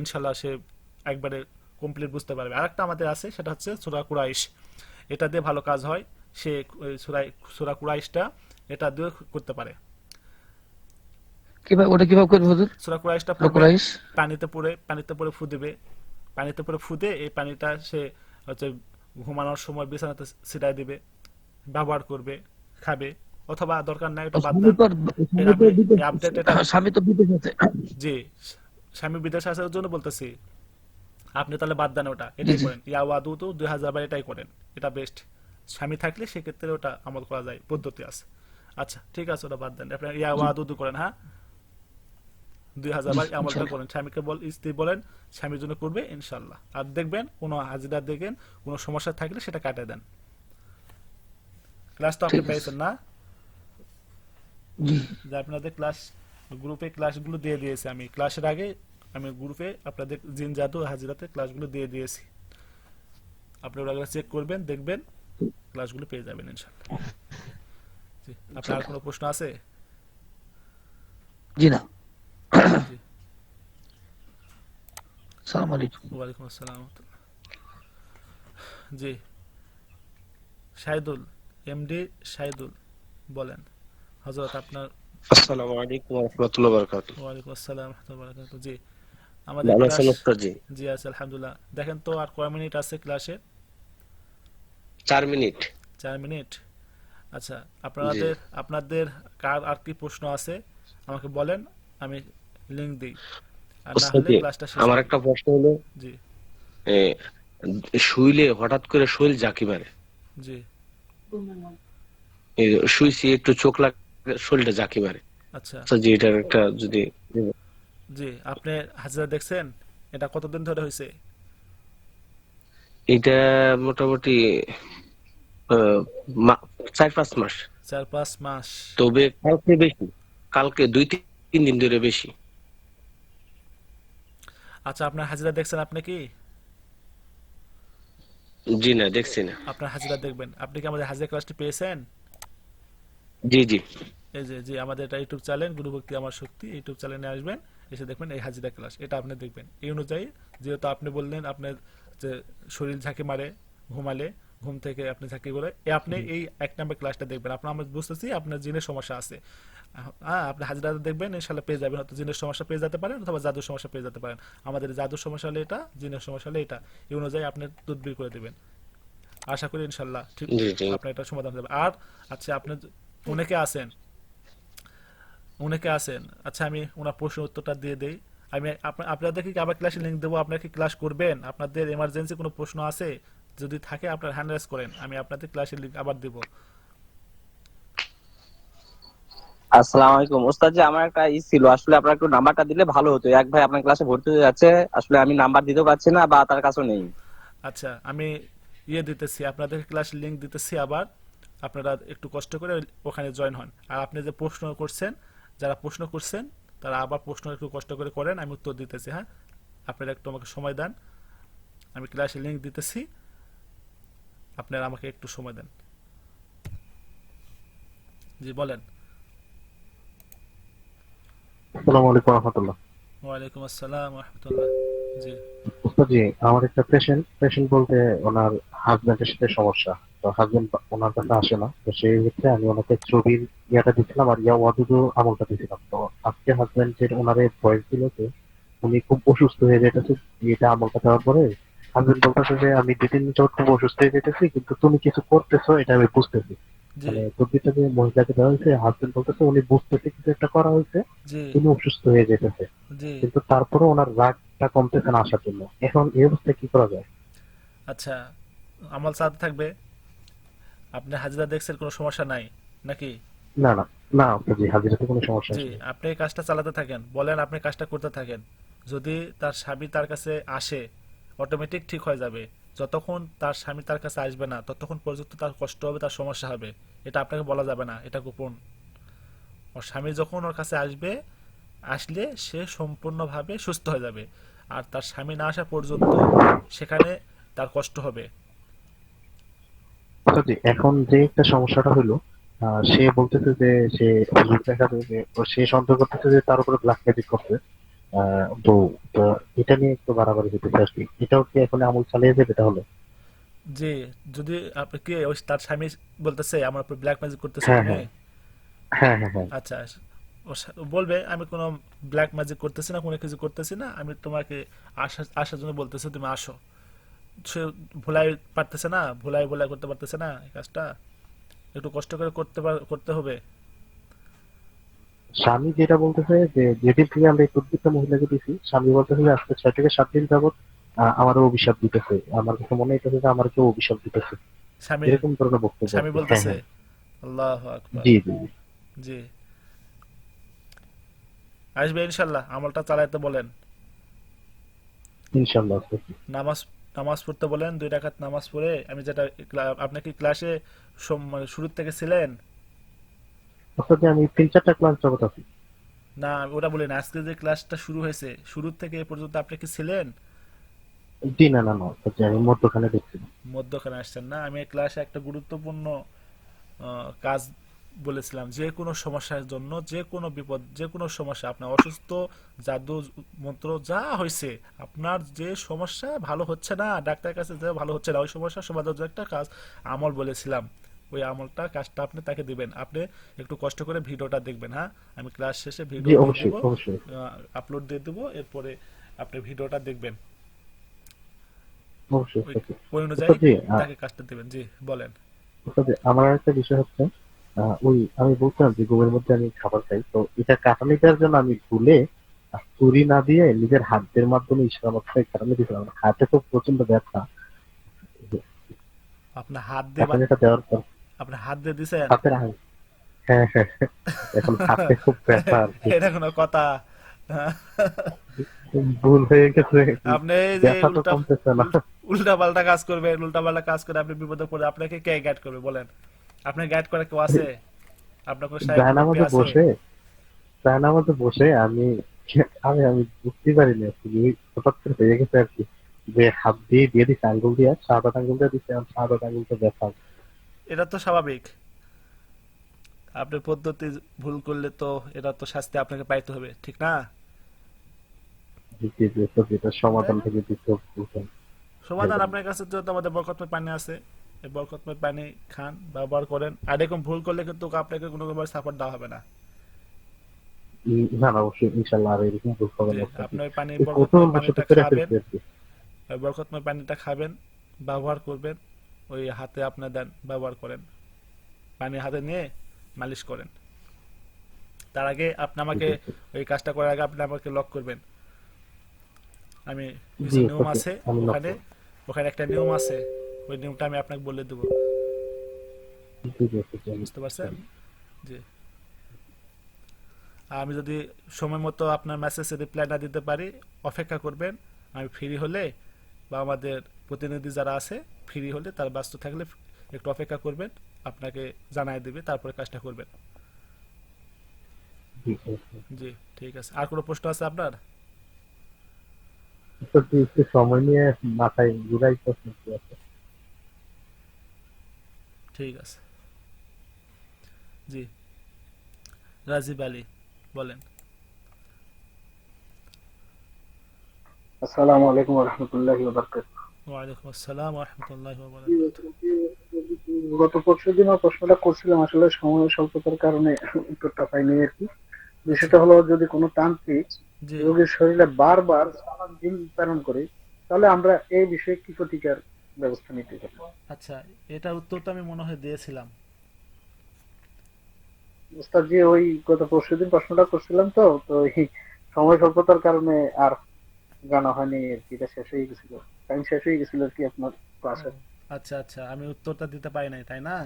ইনশাল্লাহ সে একবারে কমপ্লিট বুঝতে পারবে। আরেকটা আমাদের আছে, সেটা হচ্ছে সূরা কুরাইশ। এটা দিয়ে ভালো কাজ হয়। সে সূরা কুরাইশটা এটা দিয়ে করতে পারে। কিভাবে, ওটা কিভাবে করবে হুজুর? সূরা কুরাইশটা সূরা পড়বে, কুরাইশ। পানিতে পড়ে ফু দিবে। পানিতে পড়ে ফুদে এই পানিটা সে হচ্ছে ঘুমানোর সময় বিছানাতে ছিটাই দিবে, ব্যবহার করবে, খাবে, অথবা দরকার নাই এটা বাদ স্বামী দেন। তো এর স্বামী তো আমি বিদেশ এই আপডেট এটা স্বামী তো বিদেশ আছে। জি, স্বামী বিদেশে আসার জন্য বলতেছি। আপনি তাহলে বাদ দেন ওটা, জি এটাই জি। করেন ইয়া ওয়াদু তো 2000 বার এটাই করেন, এটা বেস্ট। স্বামী থাকলে সেক্ষেত্রে ওটা আমল করা যায়, পদ্ধতি আছে। আচ্ছা ঠিক আছে, ওটা বাদ দেন, আপনি ইয়া ওয়াদু করেন। হ্যাঁ, 2000 জি বার এই আমলটা ইনশাআল্লাহ। করেন। স্বামীকে স্ত্রী বলেন স্বামীর জন্য করবে ইনশাল্লাহ। আর দেখবেন কোনো হাজিরা দেখেন কোনো সমস্যা থাকলে সেটা কাটিয়ে দেন। ক্লাস তো আপনি ঠিক আছে। পেয়েছেন না? জি যে আপনাদের ক্লাস গ্রুপে ক্লাসগুলো দিয়ে দিয়েছি আমি। ক্লাসের আগে আমি গ্রুপে আপনাদের জিন জাদু হাজিরাতে ক্লাসগুলো দিয়ে দিয়েছি। আপনি ওগুলো চেক করবেন, দেখবেন, ক্লাসগুলো পেয়ে যাবেন ইনশাল্লাহ। জি, আপনার আর ইনশাআল্লাহ। কোনো প্রশ্ন আছে? জি না। জি, সালাম আলাইকুম। ওয়ালাইকুম আসসালাম ওয়া রাহমাতুল্লাহ। জি, শাহিদুল, এমডি শাহিদুল বলেন। হযরত আপনার। আসসালামু আলাইকুম ওয়া রাহমাতুল্লাহি ওয়া বারাকাতুহু। ওয়ালাইকুম আসসালাম ওয়া রাহমাতুল্লাহি ওয়া বারাকাতুহু। জি, আমাদের ভালো ক্লাস। আছেন ওস্তাদ জি? জি আছে আলহামদুলিল্লাহ। দেখেন তো আর কয় মিনিট আছে ক্লাসে? 4 মিনিট। 4 মিনিট। আচ্ছা, জি। আপনাদের আপনাদের কার আর কি প্রশ্ন আছে আমাকে বলেন, আমি লিংক দিই, আর না ওস্তাদ হলে জি, ক্লাসটা শেষ আমার করি। একটা প্রশ্ন হলো, জি। এ, শুইলে হঠাৎ করে শরীর ঝাঁকি মারে। জি। এই শুইছি একটু চোখ লাগে, শরীরটা ঝাঁকি মারে। আচ্ছা। আচ্ছা জি, এটার একটা যদি। জি, আপনি হাজিরা দেখছেন? এটা কতদিন ধরে হয়েছে? এটা মোটামুটি 4-5 মাস। 4-5 মাস। তবে কালকে বেশি, কালকে 2-3 দিন ধরে বেশি। আচ্ছা, আপনার হাজিরা দেখছেন আপনি কি? জি না, দেখছি না। আপনার হাজিরা দেখবেন। আপনি কি আমাদের হাজিরা ক্লাসটি পেয়েছেন? জি জি। এই যে জি, আমাদের এটা ইউটিউব চ্যানেল গুরুভক্তি আমার শক্তি, ইউটিউব চ্যানেলে আসবেন, এসে দেখবেন এই হাজিরা ক্লাস, এটা আপনি দেখবেন। এই অনুযায়ী যেহেতু আপনি বললেন আপনার যে শরীর ঝাঁকি মারে ঘুমালে, ঘুম থেকে আপনি ঝাঁকি করে, আপনি এই 1 নম্বর ক্লাসটা দেখবেন। আপনার আমরা বুঝতেছি আপনার জিনের সমস্যা আছে। হ্যাঁ, আপনি হাজিরা দেখবেন, ইনশাল্লাহ পেয়ে যাবেন। হয়তো জিনের সমস্যা পেয়ে যেতে পারেন, অথবা জাদুর সমস্যা পেয়ে যেতে পারেন। আমাদের জাদুর সমস্যা হলে এটা, জিনের সমস্যা হলে এটা। এই অনুযায়ী আপনি তদবির করে দেবেন। আশা করি ইনশাল্লাহ ঠিক জি জি। আপনার এটা সমাধান হয়ে যাবে। আর আচ্ছা, আপনি অনেকে আছেন, আচ্ছা আমি ওনার প্রশ্ন উত্তরটা দিয়ে দেই। আমি আপনাদেরকে কি আবার ক্লাসে লিংক দেবো, আপনারা কি ক্লাস করবেন? আপনাদের এমার্জেন্সি কোনো প্রশ্ন আছে যদি থাকে আপনার হ্যান্ড রাইজ করেন, আমি আপনাদের ক্লাসের লিংক আবার দেবো। আসসালামু আলাইকুম ওস্তাদ জি, আমার একটা ছিল, আসলে আপনার একটু নাম্বারটা দিলে ভালো হতো। এক ভাই আপনার ক্লাসে ভর্তি হতে যাচ্ছে, আসলে আমি নাম্বার দিতেও পারছি না বা তার কাছেও নেই। আচ্ছা, আমি দিতেছি, আপনাদের ক্লাসের লিংক দিতেছি আবার। আপনারা একটু কষ্ট করে ওখানে জয়েন হন। আর আপনি যে প্রশ্ন করছেন, যারা প্রশ্ন করছেন তারা আবার প্রশ্ন একটু কষ্ট করে করেন, আমি উত্তর দিতেছি। হ্যাঁ, আপনারা একটু আমাকে সময় দেন, আমি ক্লাসের লিংক দিতেছি, আপনারা আমাকে একটু সময় দেন। জি বলেন। আসসালামু আলাইকুম রহমতুল্লাহ। ওয়ালাইকুম আসসালাম রহমতুল্লাহ। জি জি, আমার একটা পেশেন্ট বলতে ওনার হাজবেন্ডের সাথে সমস্যা। তো হাজবেন্ড ওনার কাছে আসে না, তো সেই ক্ষেত্রে আমি ওনাকে ছবির ইয়াটা দিছিলাম আর ইয়া ওয়াদুদু আমলটা দিছিলাম। তো আজকে হাজবেন্ড যে ওনারে ভয়েস দিল যে উনি খুব অসুস্থ হয়ে যেতেছে, এটা আমলটা দেওয়ার পরে হাজবেন্ড বলতেছে যে আমি 2-3 দিন যাবত খুব অসুস্থ হয়ে যেতেছি, কিন্তু তুমি কিছু করতেছো এটা আমি বুঝতেছি। জি মানে তদবিরটা যে মহিলাকে দেওয়া হয়েছে, হাজবেন্ড বলতেছে উনি বুঝতেছে কিছু একটা করা হয়েছে, জি তিনি অসুস্থ হয়ে যেতেছে, জি। কিন্তু তারপরে ওনার রাগটা কমতেছে না আসার জন্য। এখন এই অবস্থায় কি করা যায়? আচ্ছা, আমল চালাতে থাকবে। আপনি হাজিরা দেখছেন, কোনো সমস্যা নাই নাকি? না না না জি, হাজিরাতে কোনো সমস্যা জি, আসেনি। আপনি এই কাজটা চালাতে থাকেন, বলেন আপনি কাজটা করতে থাকেন। যদি তার স্বামী তার কাছে আসে, অটোমেটিক ঠিক হয়ে যাবে। যতক্ষণ তার স্বামী তার কাছে আসবে না, ততক্ষণ পর্যন্ত তার কষ্ট হবে, তার সমস্যা হবে। এটা আপনাকে বলা যাবে না, এটা গোপন। ওর স্বামী যখন ওর কাছে আসবে, আসলে সে সম্পূর্ণভাবে সুস্থ হয়ে যাবে। আর তার স্বামী না আসা পর্যন্ত সেখানে তার কষ্ট হবে। জি, এখন যে একটা সমস্যাটা হলো, সে বলতেছে যে সে হুজুর দেখাবে যে সে সন্দেহ করতেছে যে তার উপরে ব্ল্যাক ম্যাজিক করছে। তো তো এটা নিয়ে একটু বাড়াবাড়ি হইতেছে আর কি। এটাও কি এখন আমল চালিয়ে যাবে তাহলে? যে যদি আপনি কি ওই তার স্বামী বলতেছে আমার উপর ব্ল্যাক ম্যাজিক করতেছে হ্যাঁ তুমি? হ্যাঁ হ্যাঁ হ্যাঁ হ্যাঁ। আচ্ছা, ও বলবে আমি কোনো ব্ল্যাক ম্যাজিক করতেছি না, কোনো কিছু করতেছি না, আমি তোমাকে আসার জন্য বলতেছি, তুমি আসো। সে ভোলাই পারতেছে না, ভোলাই করতে পারতেছে না এই কাজটা। একটু কষ্ট করে করতে হবে। স্বামী যেটা বলতেছে যে যেদিন থেকে আমরা এই তদবিরটা মহিলাকে দিছি, স্বামী বলতেছে যে আজকে 6 থেকে 7 দিন যাবত আমারও অভিশাপ দিতেছে। আমার কাছে মনে হইতেছে যে আমার কেউ অভিশাপ দিতেছে, স্বামী এরকম ধরনের বক্তব্য আর স্বামী কি। হ্যাঁ বলতেছে? হ্যাঁ। আল্লাহু আকবার। জি জি জি। জি, আসবে ইনশাল্লাহ। আমলটা চালাইতে বলেন। ইনশাল্লাহ আজকে। নামাজ নামাজ পড়তে বলেন, 2 রাকাত নামাজ পড়ে। আমি যেটা আপনি কি ক্লাসে মানে শুরুর থেকে ছিলেন? অর্থাৎ আমি 3-4টা ক্লাস জগৎ আছি। না, আমি ওটা বলি না। আজকে যে ক্লাসটা শুরু হয়েছে, শুরুর থেকে এ পর্যন্ত আপনি কি ছিলেন? জি না না না, অর্থাৎ আমি মধ্যখানে দেখছি। মধ্যখানে আসছেন না। আমি এই ক্লাসে একটা গুরুত্বপূর্ণ কাজ বলেছিলাম। যে কোনো সমস্যার জন্য, যে কোনো বিপদ, যে কোনো সমস্যা, আপনার অসুস্থ, জাদু মন্ত্র যা হয়েছে, আপনার যে সমস্যা ভালো হচ্ছে না, ডাক্তারের কাছে যে ভালো হচ্ছে না, ওই সমস্যার সমাধানের জন্য একটা কাজ আমল বলেছিলাম। ওই কাজটা আপনি তাকে দিবেন। আপনি একটু কষ্ট করে ভিডিওটা দেখবেন। হ্যাঁ, আমি ক্লাস শেষে জি ভিডিও দিয়ে অবশ্যই দেবো, অবশ্যই আপলোড দিয়ে দেবো। এরপরে আপনি ভিডিওটা দেখবেন, অবশ্যই। ওই ওকে। ওই অনুযায়ী ওস্তাদ জি, তাকে কাজটা দেবেন। জি বলেন। ওস্তাদ জি, আমার একটা বিষয় হচ্ছে, ওই আমি বলছিলাম যে ঘুমের মধ্যে আমি খাবার খাই, তো এটা কাটানো দেওয়ার জন্য আমি ভুলে ছুরি না দিয়ে নিজের হাতের মাধ্যমে ইশারা মাত্রায় কাটানো দিয়েছিলাম। আমার হাতে তো প্রচন্ড ব্যথা। আপনার হাত দিয়ে কাটানোটা দেওয়ার পর আপনার হাত দিয়ে দিছেন? হাতের হ্যাঁ হ্যাঁ হ্যাঁ। এখন হাতে খুব ব্যথা আর কি। এটা কোনো কথা? ভুল হয়ে গেছে। আপনি এই যে ব্যথা তো কমতেছে না। উল্টা পাল্টা কাজ করবেন, উল্টা পাল্টা কাজ করে আপনি বিপদে পড়ে, আপনাকে কে গাইড করবে বলেন? আপনার গাইড করে কেউ আছে? আপনার কোনো সাহেব মুরব্বি জায়নামাজে আছে? বসে জায়নামাজে বসে আমি আমি আমি বুঝতে পারিনি আর কি, হঠাৎ করে হয়ে গেছে আর কি, যে হাত দিয়ে দিয়ে দিচ্ছে, আঙ্গুল দিয়ে সাদা আঙ্গুল দিয়ে দিচ্ছে, আর সাদা আঙ্গুলটা ব্যথা। এটা তো স্বাভাবিক। আপনি পদ্ধতি ভুল করলে তো এটা তো শাস্তি আপনাকে পাইতে হবে, ঠিক না? জি জি জি, তো যেটা তাই সমাধান না? থেকে দিতে বলছেন। সমাধান আপনার কাছে যেহেতু আমাদের বরকতময় পানি আছে, এই বরকতময় পানি খান, ব্যবহার করেন। আর এরকম ভুল করলে কিন্তু আপনাকে কোনো সাপোর্ট দেওয়া হবে না। না না, অবশ্যই ইনশাল্লাহ আর এরকম ভুল হবে জি, না আর কি। আপনি ওই পানি এই বরকতময় কৌতূহল পানিটা বশত করে খাবেন, ফেলছি আর কি। ওই বরকতময় পানিটা খাবেন, ব্যবহার করবেন। ওই হাতে আপনার দেন, ব্যবহার করেন। পানি হাতে নিয়ে মালিশ করেন। তার আগে আপনি জি আমাকে, জি জি। ওই কাজটা করার আগে আপনি আমাকে লক করবেন। আমি কিছু জি নিয়ম ওকে, আছে আমি ওখানে, লক্ষ্য। ওখানে একটা নিয়ম আছে। ওই নিয়মটা আমি আপনাকে বলে দেবো। জি জি জি, আমি বুঝতে পারছেন? জানি। জি। আর আমি যদি সময় মতো আপনার মেসেজে রিপ্লাই না দিতে পারি, অপেক্ষা করবেন। আমি ফ্রি হলে, বা আমাদের প্রতিনিধি যারা আছে ফ্রি হলে, তার ব্যস্ত থাকলে একটু অপেক্ষা করবেন, আপনাকে জানাই দেবে, তারপরে কাজটা করবেন। জি জি জি। জি, ঠিক আছে। আর কোনো প্রশ্ন আছে আপনার? তো তুই একটু সময় নিয়ে মাথায় ঘুরাই প্রশ্ন কি আছে? ঠিক আছে। জি, রাজীব আলী, বলেন। আসসালামু আলাইকুম ওয়া রাহমাতুল্লাহি ওয়া বারাকাতুহু। ওয়ালাইকুম আসসালাম ওয়া রাহমাতুল্লাহি ওয়া বারাকাতুহু। গত পরশুদিনও প্রশ্নটা করছিলাম, আসলে সময় স্বল্পতার কারণে উত্তরটা পাইনি আর কি। বিষয়টা হলো, যদি কোনো তান্ত্রিক জি রোগীর শরীরে বারবার জিন প্রেরণ করে, তাহলে আমরা এই বিষয়ে কি প্রতিকার ব্যবস্থা নিতে পারি? আচ্ছা, এটার উত্তর তো আমি মনে হয় দিয়েছিলাম। ওস্তাদ জি, ওই গত পরশুদিন প্রশ্নটা করছিলাম, তো তো এই সময় স্বল্পতার কারণে আর জানা হয়নি আর কি। এটা শেষ হয়ে গেছিল, টাইম শেষ হয়ে গেছিল আর কি আপনার ও, ক্লাসে। আচ্ছা আচ্ছা, আমি উত্তরটা দিতে পারি নাই, তাই না?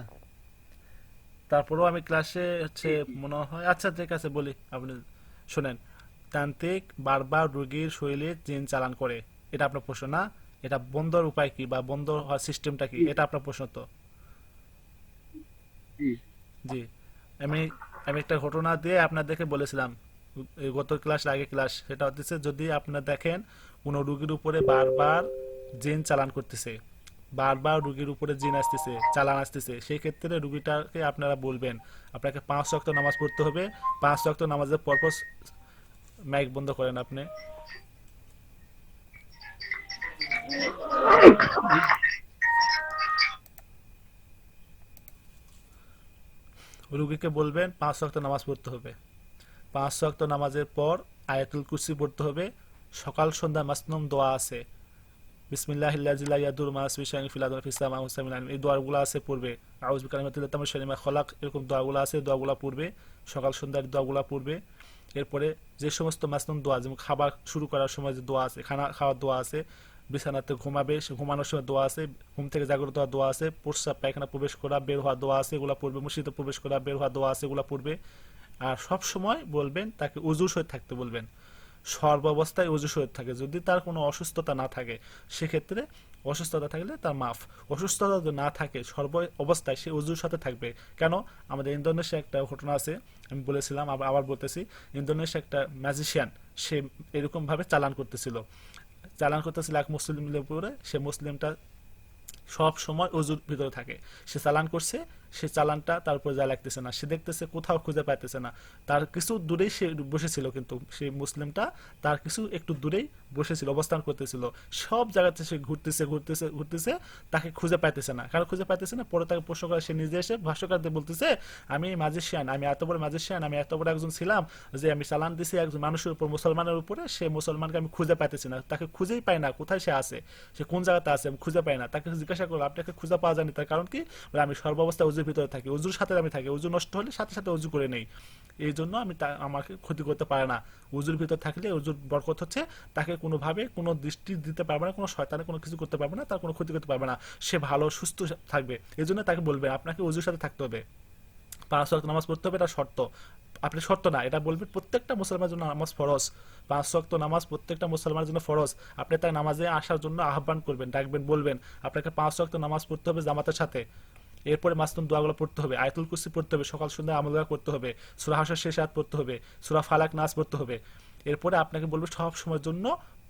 তারপরেও আমি ক্লাসে হচ্ছে মনে হয়, আচ্ছা ঠিক আছে বলি, আপনি শুনেন। তান্ত্রিক বারবার রোগীর শরীরে জিন চালান করে, এটা আপনার প্রশ্ন না? এটা বন্ধর উপায় কি বা বন্ধ হওয়ার সিস্টেমটা কি, জি এটা আপনার প্রশ্ন তো? জি জি, আমি আমি একটা ঘটনা দিয়ে আপনাদেরকে বলেছিলাম এই গত ক্লাস আগে ক্লাস, সেটা হচ্ছে যদি আপনারা দেখেন কোনো রুগীর উপরে বারবার জিন চালান করতেছে, বারবার রুগীর উপরে জিন আসতেছে, চালান আসতেছে, সেই ক্ষেত্রে রুগীটাকে আপনারা বলবেন আপনাকে 5 ওয়াক্ত নামাজ পড়তে হবে। 5 ওয়াক্ত নামাজের পরপর মাইক বন্ধ করেন আপনি, রুগীকে বলবেন 5 ওয়াক্ত নামাজ পড়তে হবে। 5 ওয়াক্ত নামাজের পর আয়াতুল কুরসি পড়তে হবে। সকাল সন্ধ্যা মাসনুম দোয়া আছে, বিসমিল্লাহিল্লাযী লা ইয়াদুররু মা ইসমিহি শাইউন ফিল আরদি ওয়া ফিস সামাই ওয়া হুয়াস সামিউল আলিম, এই দোয়াগুলো আছে পড়বে। আউযু বিকালিমাতিল্লাহি তাম্মাতি মিন শাররি মা খালাক, এরকম দোয়াগুলো আছে, দোয়াগুলো পড়বে। সকাল সন্ধ্যার দোয়াগুলো পড়বে। এরপরে যে সমস্ত মাসনুম দোয়া, যেমন খাবার শুরু করার সময় যে দোয়া আছে, খানা খাওয়ার দোয়া আছে, বিছানাতে ঘুমাবে সে ঘুমানোর সময় দোয়া আছে, ঘুম থেকে জাগ্রত হওয়ার দোয়া আছে, প্রস্রাব পায়খানা প্রবেশ করা বের হওয়া দোয়া আছে, এগুলো পড়বে। মসজিদে প্রবেশ করা বের হওয়া দোয়া আছে, এগুলো পড়বে। আর সব সময় বলবেন তাকে উযুর সহিত থাকতে বলবেন, সর্বাবস্থায় অজু সহিত থাকে। যদি তার কোনো অসুস্থতা না থাকে সেক্ষেত্রে, অসুস্থতা থাকলে তার মাফ, অসুস্থতা যদি না থাকে সর্ব অবস্থায় সে অজুর সাথে থাকবে। কেন? আমাদের ইন্দোনেশিয়া একটা ঘটনা আছে, আমি বলেছিলাম, আবার বলতেছি। ইন্দোনেশিয়া একটা ম্যাজিশিয়ান, সে এরকম ভাবে চালান করতেছিল এক মুসলিমের উপরে। সে মুসলিমটা সব সময় অজুর ভিতরে থাকে, সে চালান করছে, সে চালানটা তার উপরে যা লাগতেছে না, সে দেখতেছে কোথাও খুঁজে পাইতেছে না। তার কিছু দূরেই সে বসেছিল, কিন্তু সেই মুসলিমটা তার কিছু একটু দূরেই বসেছিল, অবস্থান করতেছিল। সব জায়গাতে সে ঘুরতেছে ঘুরতেছে ঘুরতেছে, তাকে খুঁজে পাইতেছে না। কারণ খুঁজে পাইতেছে না, পরে তাকে প্রশ্ন করে, সে নিজে এসে ভাষ্যকারদের বলতেছে, আমি ম্যাজিশিয়ান, আমি এত বড় ম্যাজিশিয়ান, আমি এত বড় একজন ছিলাম যে আমি চালান দিছি একজন মানুষের উপর, মুসলমানের উপরে, সে মুসলমানকে আমি খুঁজে পাইতেছি না, তাকে খুঁজেই পাই না, কোথায় সে আছে, সে কোন জায়গাতে আছে আমি খুঁজে পাই না। তাকে জিজ্ঞাসা করলো, আপনাকে খুঁজে পাওয়া যায়নি, তার কারণ কি? বলে, আমি সর্বাবস্থায় অজুর ভিতরে থাকি, অজুর সাথে আমি থাকি, অজু নষ্ট হলে সাথে সাথে অজু করে নেই, এই জন্য আমাকে ক্ষতি করতে পারে না। অজুর ভিতর থাকলে অজুর বরকত হচ্ছে, তাকে কোনোভাবে কোনো দৃষ্টি দিতে পারবে না, কোনো শয়তানে কোনো কিছু করতে পারবে না, তার কোনো ক্ষতি করতে পারবে না, সে ভালো সুস্থ থাকবে। এই জন্য তাকে বলবে আপনাকে অজুর সাথে থাকতে হবে, 5 ওয়াক্ত নামাজ পড়তে হবে, এটা শর্ত। আপনি শর্ত না, এটা বলবেন প্রত্যেকটা মুসলমানের জন্য নামাজ ফরজ। 5 ওয়াক্ত নামাজ প্রত্যেকটা মুসলমানের জন্য ফরজ। আপনি তার নামাজে আসার জন্য আহ্বান করবেন, ডাকবেন, বলবেন আপনাকে 5 ওয়াক্ত নামাজ পড়তে হবে জামাতের সাথে। এরপরে মাসনুন দোয়াগুলো পড়তে হবে, আয়াতুল কুরসি পড়তে হবে, সকাল সন্ধ্যা আমলগুলো করতে হবে, সূরা হাসর শেষ আয়াত পড়তে হবে, সূরা ফালাক নাস পড়তে হবে। এরপরে আপনাকে বলবে সব সময়ের জন্য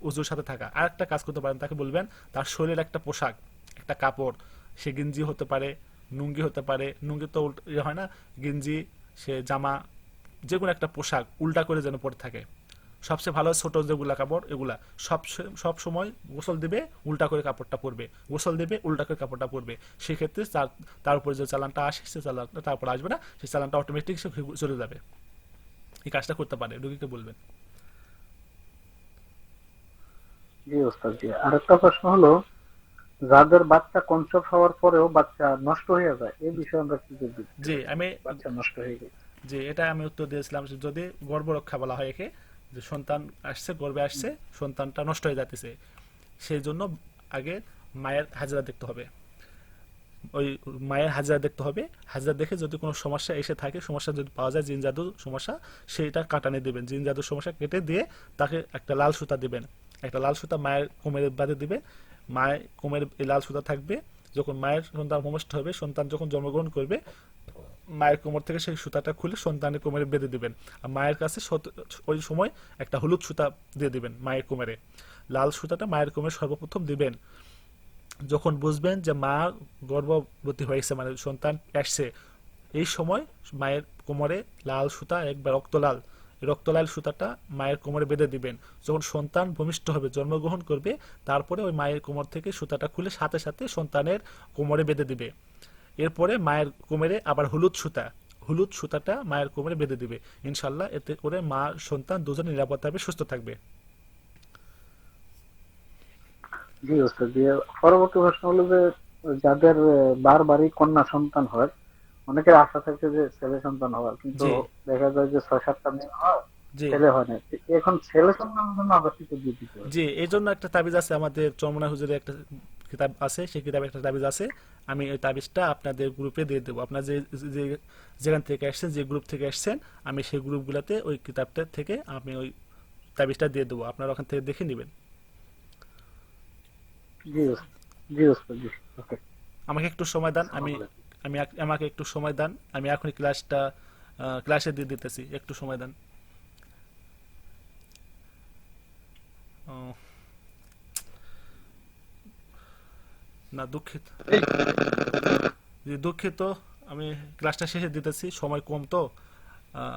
উযুর সাথে থাকা। আর একটা কাজ করতে পারেন, তাকে বলবেন তার শরীরের একটা পোশাক, একটা কাপড়, সে গেঞ্জি হতে পারে, লুঙ্গি হতে পারে, লুঙ্গি তো হয় না, গেঞ্জি, সে জামা, যে কোনো একটা পোশাক উল্টা করে যেন পরে থাকে। সবচেয়ে ভালো ছোট যেগুলা কাপড়, এগুলা সব সময় গোসল দিবে উল্টা করে কাপড়টা পরবে, গোসল দিবে উল্টা করে কাপড়টা পরবে। সেক্ষেত্রে তার উপরে যে চালানটা আসে, সে চালানটা তারপর আসবে না, সেই চালানটা অটোমেটিক সে চলে যাবে। এই কাজটা করতে পারে, রোগীকে বলবেন। জি ওস্তাদ জি, আরেকটা প্রশ্ন হলো, যাদের বাচ্চা কনসেপ্ট হওয়ার পরেও বাচ্চা নষ্ট হয়ে যায়, এই বিষয়ে আমরা কি করব? জি আমি বাচ্চা নষ্ট হয়ে গেছে। জি এটা আমি উত্তর দিয়েছিলাম, যদি গর্ভরক্ষা বলা হয় একে, যে সন্তান আসছে, গর্ভে আসছে, সন্তানটা নষ্ট হয়ে যাচ্ছে, সেই জন্য আগে মায়ের হাজরা দেখতে হবে। ওই মায়ের হাজরা দেখতে হবে, হাজরা দেখে যদি কোনো সমস্যা এসে থাকে, সমস্যা যদি পাওয়া যায়, জিন জাদু সমস্যা, সেইটা কাটানে দেবেন, জিন জাদুর সমস্যা কেটে দিয়ে তাকে একটা লাল সুতা দিবেন, একটা লাল সুতা মায়ের কোমরের বাদে দিবে, মায়ের কোমরের এই লাল সুতা থাকবে। যখন মায়ের সন্তান ভূমিষ্ঠ হবে, সন্তান যখন জন্মগ্রহণ করবে, মায়ের কোমর থেকে সেই সুতাটা খুলে সন্তানের কোমরে বেঁধে দিবেন। আর মায়ের কাছে ওই সময় একটা হলুদ সুতা দিয়ে দিবেন মায়ের কোমরে, লাল সুতাটা মায়ের কোমরে সর্বপ্রথম দিবেন। যখন বুঝবেন যে মা গর্ভবতী হয়েছে, মানে সন্তান আসছে, এই সময় মায়ের কোমরে লাল সুতা, একবার রক্তলাল, রক্তলাল সুতাটা মায়ের কোমরে বেঁধে দিবেন। যখন সন্তান ভূমিষ্ঠ হবে, জন্মগ্রহণ করবে, তারপরে ওই মায়ের কোমর থেকে সুতাটা খুলে সাথে সাথে সন্তানের কোমরে বেঁধে দিবে। এরপরে মায়ের কোমরে আবার হলুদ সুতাটা মায়ের কোমরে বেঁধে দিবে। ইনশাল্লাহ এতে করে মা সন্তান দুজন নিরাপদ থাকবে, সুস্থ থাকবে। জি ওস্তাদ জি, পরবর্তী প্রশ্ন হলো যে যাদের বারবারই কন্যা সন্তান হয়, অনেকের আশা থাকে যে ছেলে সন্তান হওয়ার, কিন্তু জি দেখা যায় যে 6-7টা মেয়ে হয়, জি ছেলে হয় না। এখন ছেলে সন্তানের জন্য আবার কি দিয়ে দিতে হবে? জি এই জন্য একটা তাবিজ আছে, আমাদের চরমনা হুজুরের একটা কিতাব আছে, সেই কিতাবে একটা তাবিজ আছে। আমি ওই তাবিজটা আপনাদের গ্রুপে দিয়ে দেবো। আপনার যেখান থেকে আসছেন, যে গ্রুপ থেকে আসছেন, আমি সেই গ্রুপগুলোতে ওই কিতাবটা থেকে আমি ওই তাবিজটা দিয়ে দেবো, আপনারা ওখান থেকে দেখে নেবেন। জি ওস্তাদ, জি ওস্তাদ জি, ওকে। আমাকে একটু সময় দেন, আসসালামু আলাইকুম। আমাকে একটু সময় দেন, আমি এখনই ক্লাসে দিয়ে দিতেছি, একটু সময় দেন। ও, না দুঃখিত, দুঃখিত, আমি ক্লাসটা শেষে দিতেছি, সময় কম তো।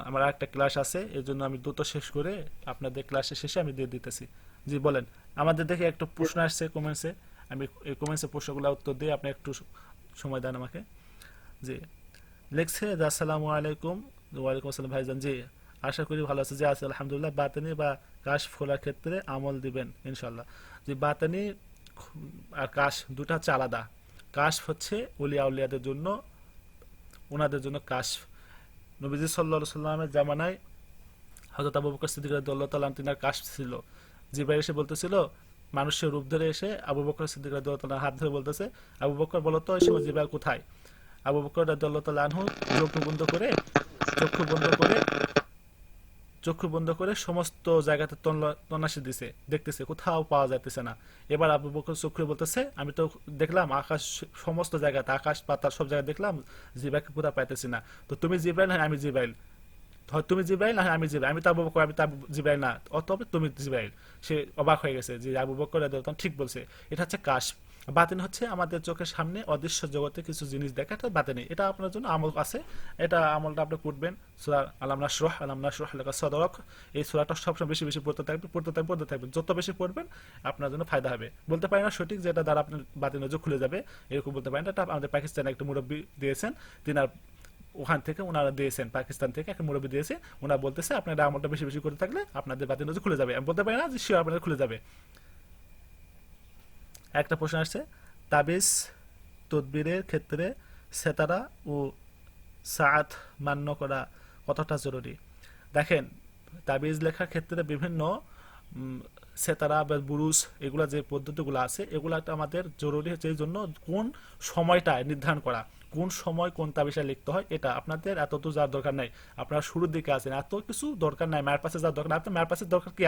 আমার আরেকটা ক্লাস আছে, এই জন্য আমি দ্রুত শেষ করে আপনাদের ক্লাসের শেষে আমি দিয়ে দিতেছি। জি বলেন। আমাদের দেখে একটা প্রশ্ন আসছে কমেন্টসে, আমি এই কমেন্টসের প্রশ্নগুলো উত্তর দিয়ে আপনি একটু সময় দেন আমাকে। জি লিখছে যে আসসালামু আলাইকুম। ওয়ালাইকুম আসসালাম ভাইজান। জি আশা করি ভালো আছে। জি আছে আলহামদুলিল্লাহ। বাতানি বা কাশ খোলার ক্ষেত্রে আমল দিবেন ইনশাল্লাহ। যে বাতানি আর কাশ দুটা হচ্ছে আলাদা। কাশ হচ্ছে উলিয়া উলিয়াদের জন্য, ওনাদের জন্য কাশ। নবীজি সাল্লাল্লাহু আলাইহি সাল্লামের জামানায় হযরত আবু বকর সিদ্দিক রাদিয়াল্লাহু তাআলা তিনার কাশ ছিল। জিবরাইল এসে বলতেছিল, মানুষের রূপ ধরে এসে আবু বকর সিদ্দিক রাদিয়াল্লাহু তাআলা হাত ধরে বলতেছে, আবু বকর বলো তো এই সময় জিবরাইল কোথায়? আবু বকর রাদিয়াল্লাহু তাআলা আনহু চক্ষু বন্ধ করে সমস্ত জায়গাতে তল্লাশি দিছে, দেখতেছে কোথাও পাওয়া যাইতেছে না। এবার আবু বকর চক্ষু বলতেছে, আমি তো দেখলাম আকাশ, সমস্ত জায়গাতে আকাশ পাতাল সব জায়গায় দেখলাম, জিবরাইলকে কোথাও পাইতেছি না। তো তুমি জিবরাইল না আমি জিবরাইল? হয় তুমি জিবরাইল না আমি জিবরাইল, আমি তো আবু বকর, আমি তো জিবরাইল না, অতএব তুমি জিবরাইল। সে অবাক হয়ে গেছে যে আবু বকর রাদিয়াল্লাহু তাআলা ঠিক বলছে। এটা হচ্ছে কাশ। বাতিন হচ্ছে আমাদের চোখের সামনে অদৃশ্য জগতে কিছু জিনিস দেখা, এটা বাতিনি। এটা আপনার জন্য আমল আছে, এটা আমলটা আপনি করবেন। সূরা আলাম নাশরাহ লাকা সাদরাক, এই সূরাটা সবসময় বেশি বেশি পড়তে থাকবেন। যত বেশি পড়বেন আপনার জন্য ফায়দা হবে। বলতে পারি না সঠিক যেটা দ্বারা আপনার বাতিন নজর খুলে যাবে, এরকম বলতে পারেন। এটা আমাদের পাকিস্তানে একটা মুরব্বী দিয়েছেন, তিনার ওখান থেকে ওনারা দিয়েছেন, পাকিস্তান থেকে একটা মুরব্বী দিয়েছে, ওনারা বলতেছে আপনারা আমলটা বেশি বেশি করতে থাকলে আপনাদের বাতিন নজর খুলে যাবে। আমি বলতে পারি না যে শিওর আপনাদের খুলে যাবে। একটা প্রশ্ন আসছে, তাবিজ তদবিরের ক্ষেত্রে সেতারা ও সাআত মান্য করা কতটা জরুরি? দেখেন, তাবিজ লেখার ক্ষেত্রে বিভিন্ন সেতারা বা বুরুজ, এগুলা যে পদ্ধতিগুলো আছে, এগুলা আমাদের জরুরি হচ্ছে এই জন্য কোন সময়টা নির্ধারণ করা, কোন সময় কোন তাবিজটা লিখতে হয়, এটা আপনাদের এত তো যাওয়ার দরকার নাই। আপনারা শুরুর দিকে আছেন, এত কিছু দরকার নাই, মায়ের পাশে যাওয়ার দরকার নাই। আপনার মায়ের পাশে দরকার কি?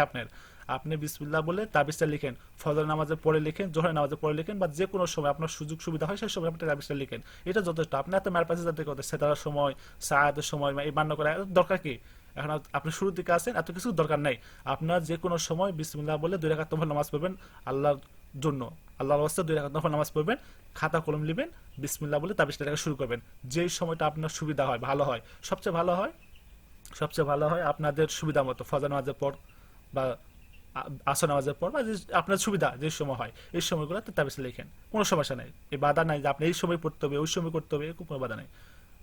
আপনি বিসমিল্লাহ বলে তাবিজটা লিখেন, ফজর নামাজের পরে লিখেন, জোহর নামাজের পরে লিখেন, বা যে কোনো সময় আপনার সুযোগ সুবিধা হয় সেই সময় আপনি তাবিজটা লিখেন, এটা যথেষ্ট। আপনি এত মায়ের পাশে যাতে করতে সেতারার সময়, সাআতের সময় এই মান্য করা দরকার কি? এখন আপনি শুরুর দিকে আছেন, এত কিছু দরকার নাই। আপনার যে কোনো সময় বিসমিল্লাহ বলে 2 রাকাত নফল নামাজ পড়বেন আল্লাহর জন্য, আল্লাহর ওয়াস্তে 2 রাকাত নফল নামাজ পড়বেন, খাতা কলম নেবেন, বিসমিল্লাহ বলে তাবিজটা লেখা শুরু করবেন। যেই সময়টা আপনার সুবিধা হয়, ভালো হয়, সবচেয়ে ভালো হয় আপনাদের সুবিধা মতো ফজর নামাজের পর বা আসর নামাজের পর, বা আপনার সুবিধা যে সময় হয় এই সময়গুলোতে তাবিজ লেখেন, কোনো সমস্যা নাই। এই বাধা নাই যে আপনি এই সময় পড়তে হবে, ওই সময় করতে হবে, এরকম কোনো বাধা নাই।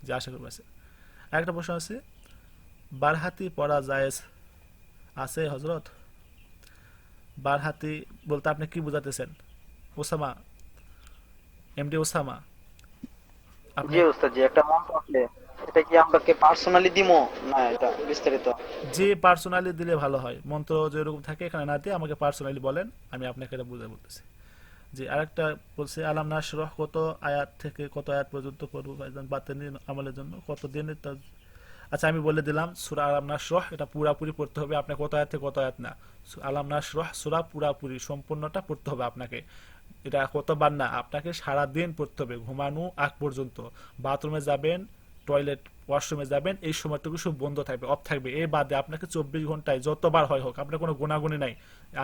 যে আশা করবো আছে। আরেকটা প্রশ্ন আছে, বারহাতি পড়া জায়েজ আছে হযরত? বারহাতি বলতে আপনি কি বুঝাতেছেন? ওসামা, এমডি ওসামা, আপনি জি ওস্তাদ জি, একটা মন্ত্র আছে, এটা কি আমাকে পার্সোনালি দিমো না এটা বিস্তারিত? যে পার্সোনালি দিলে ভালো হয়, মন্ত্র যেরকম থাকে এখানে না দিয়ে আমাকে পার্সোনালি বলেন, আমি আপনাকে এটা বুঝে বলতেছি। যে আরেকটা বলছে, আলাম নাশরাহ কত আয়াত থেকে কত আয়াত পর্যন্ত পড়বো ভাইজান বাতিনি আমলের জন্য, কত দিনের? আচ্ছা আমি বলে দিলাম, সূরা আলাম নাশরাহ এটা পুরাপুরি পড়তে হবে। আপনার কত আয়াত থেকে কত আয়াত না, আলাম নাশরাহ সূরা পুরাপুরি সম্পূর্ণটা পড়তে হবে আপনাকে। এটা কতবার না, আপনাকে সারা দিন পড়তে হবে, ঘুমানো আগ পর্যন্ত। বাথরুমে যাবেন, টয়লেট ওয়াশরুমে যাবেন, এই সময়টুকু সব বন্ধ থাকবে, অফ থাকবে। এই বাদে আপনাকে 24 ঘন্টায় যতবার হয় হোক, আপনার কোনো গুণাগুণি নাই,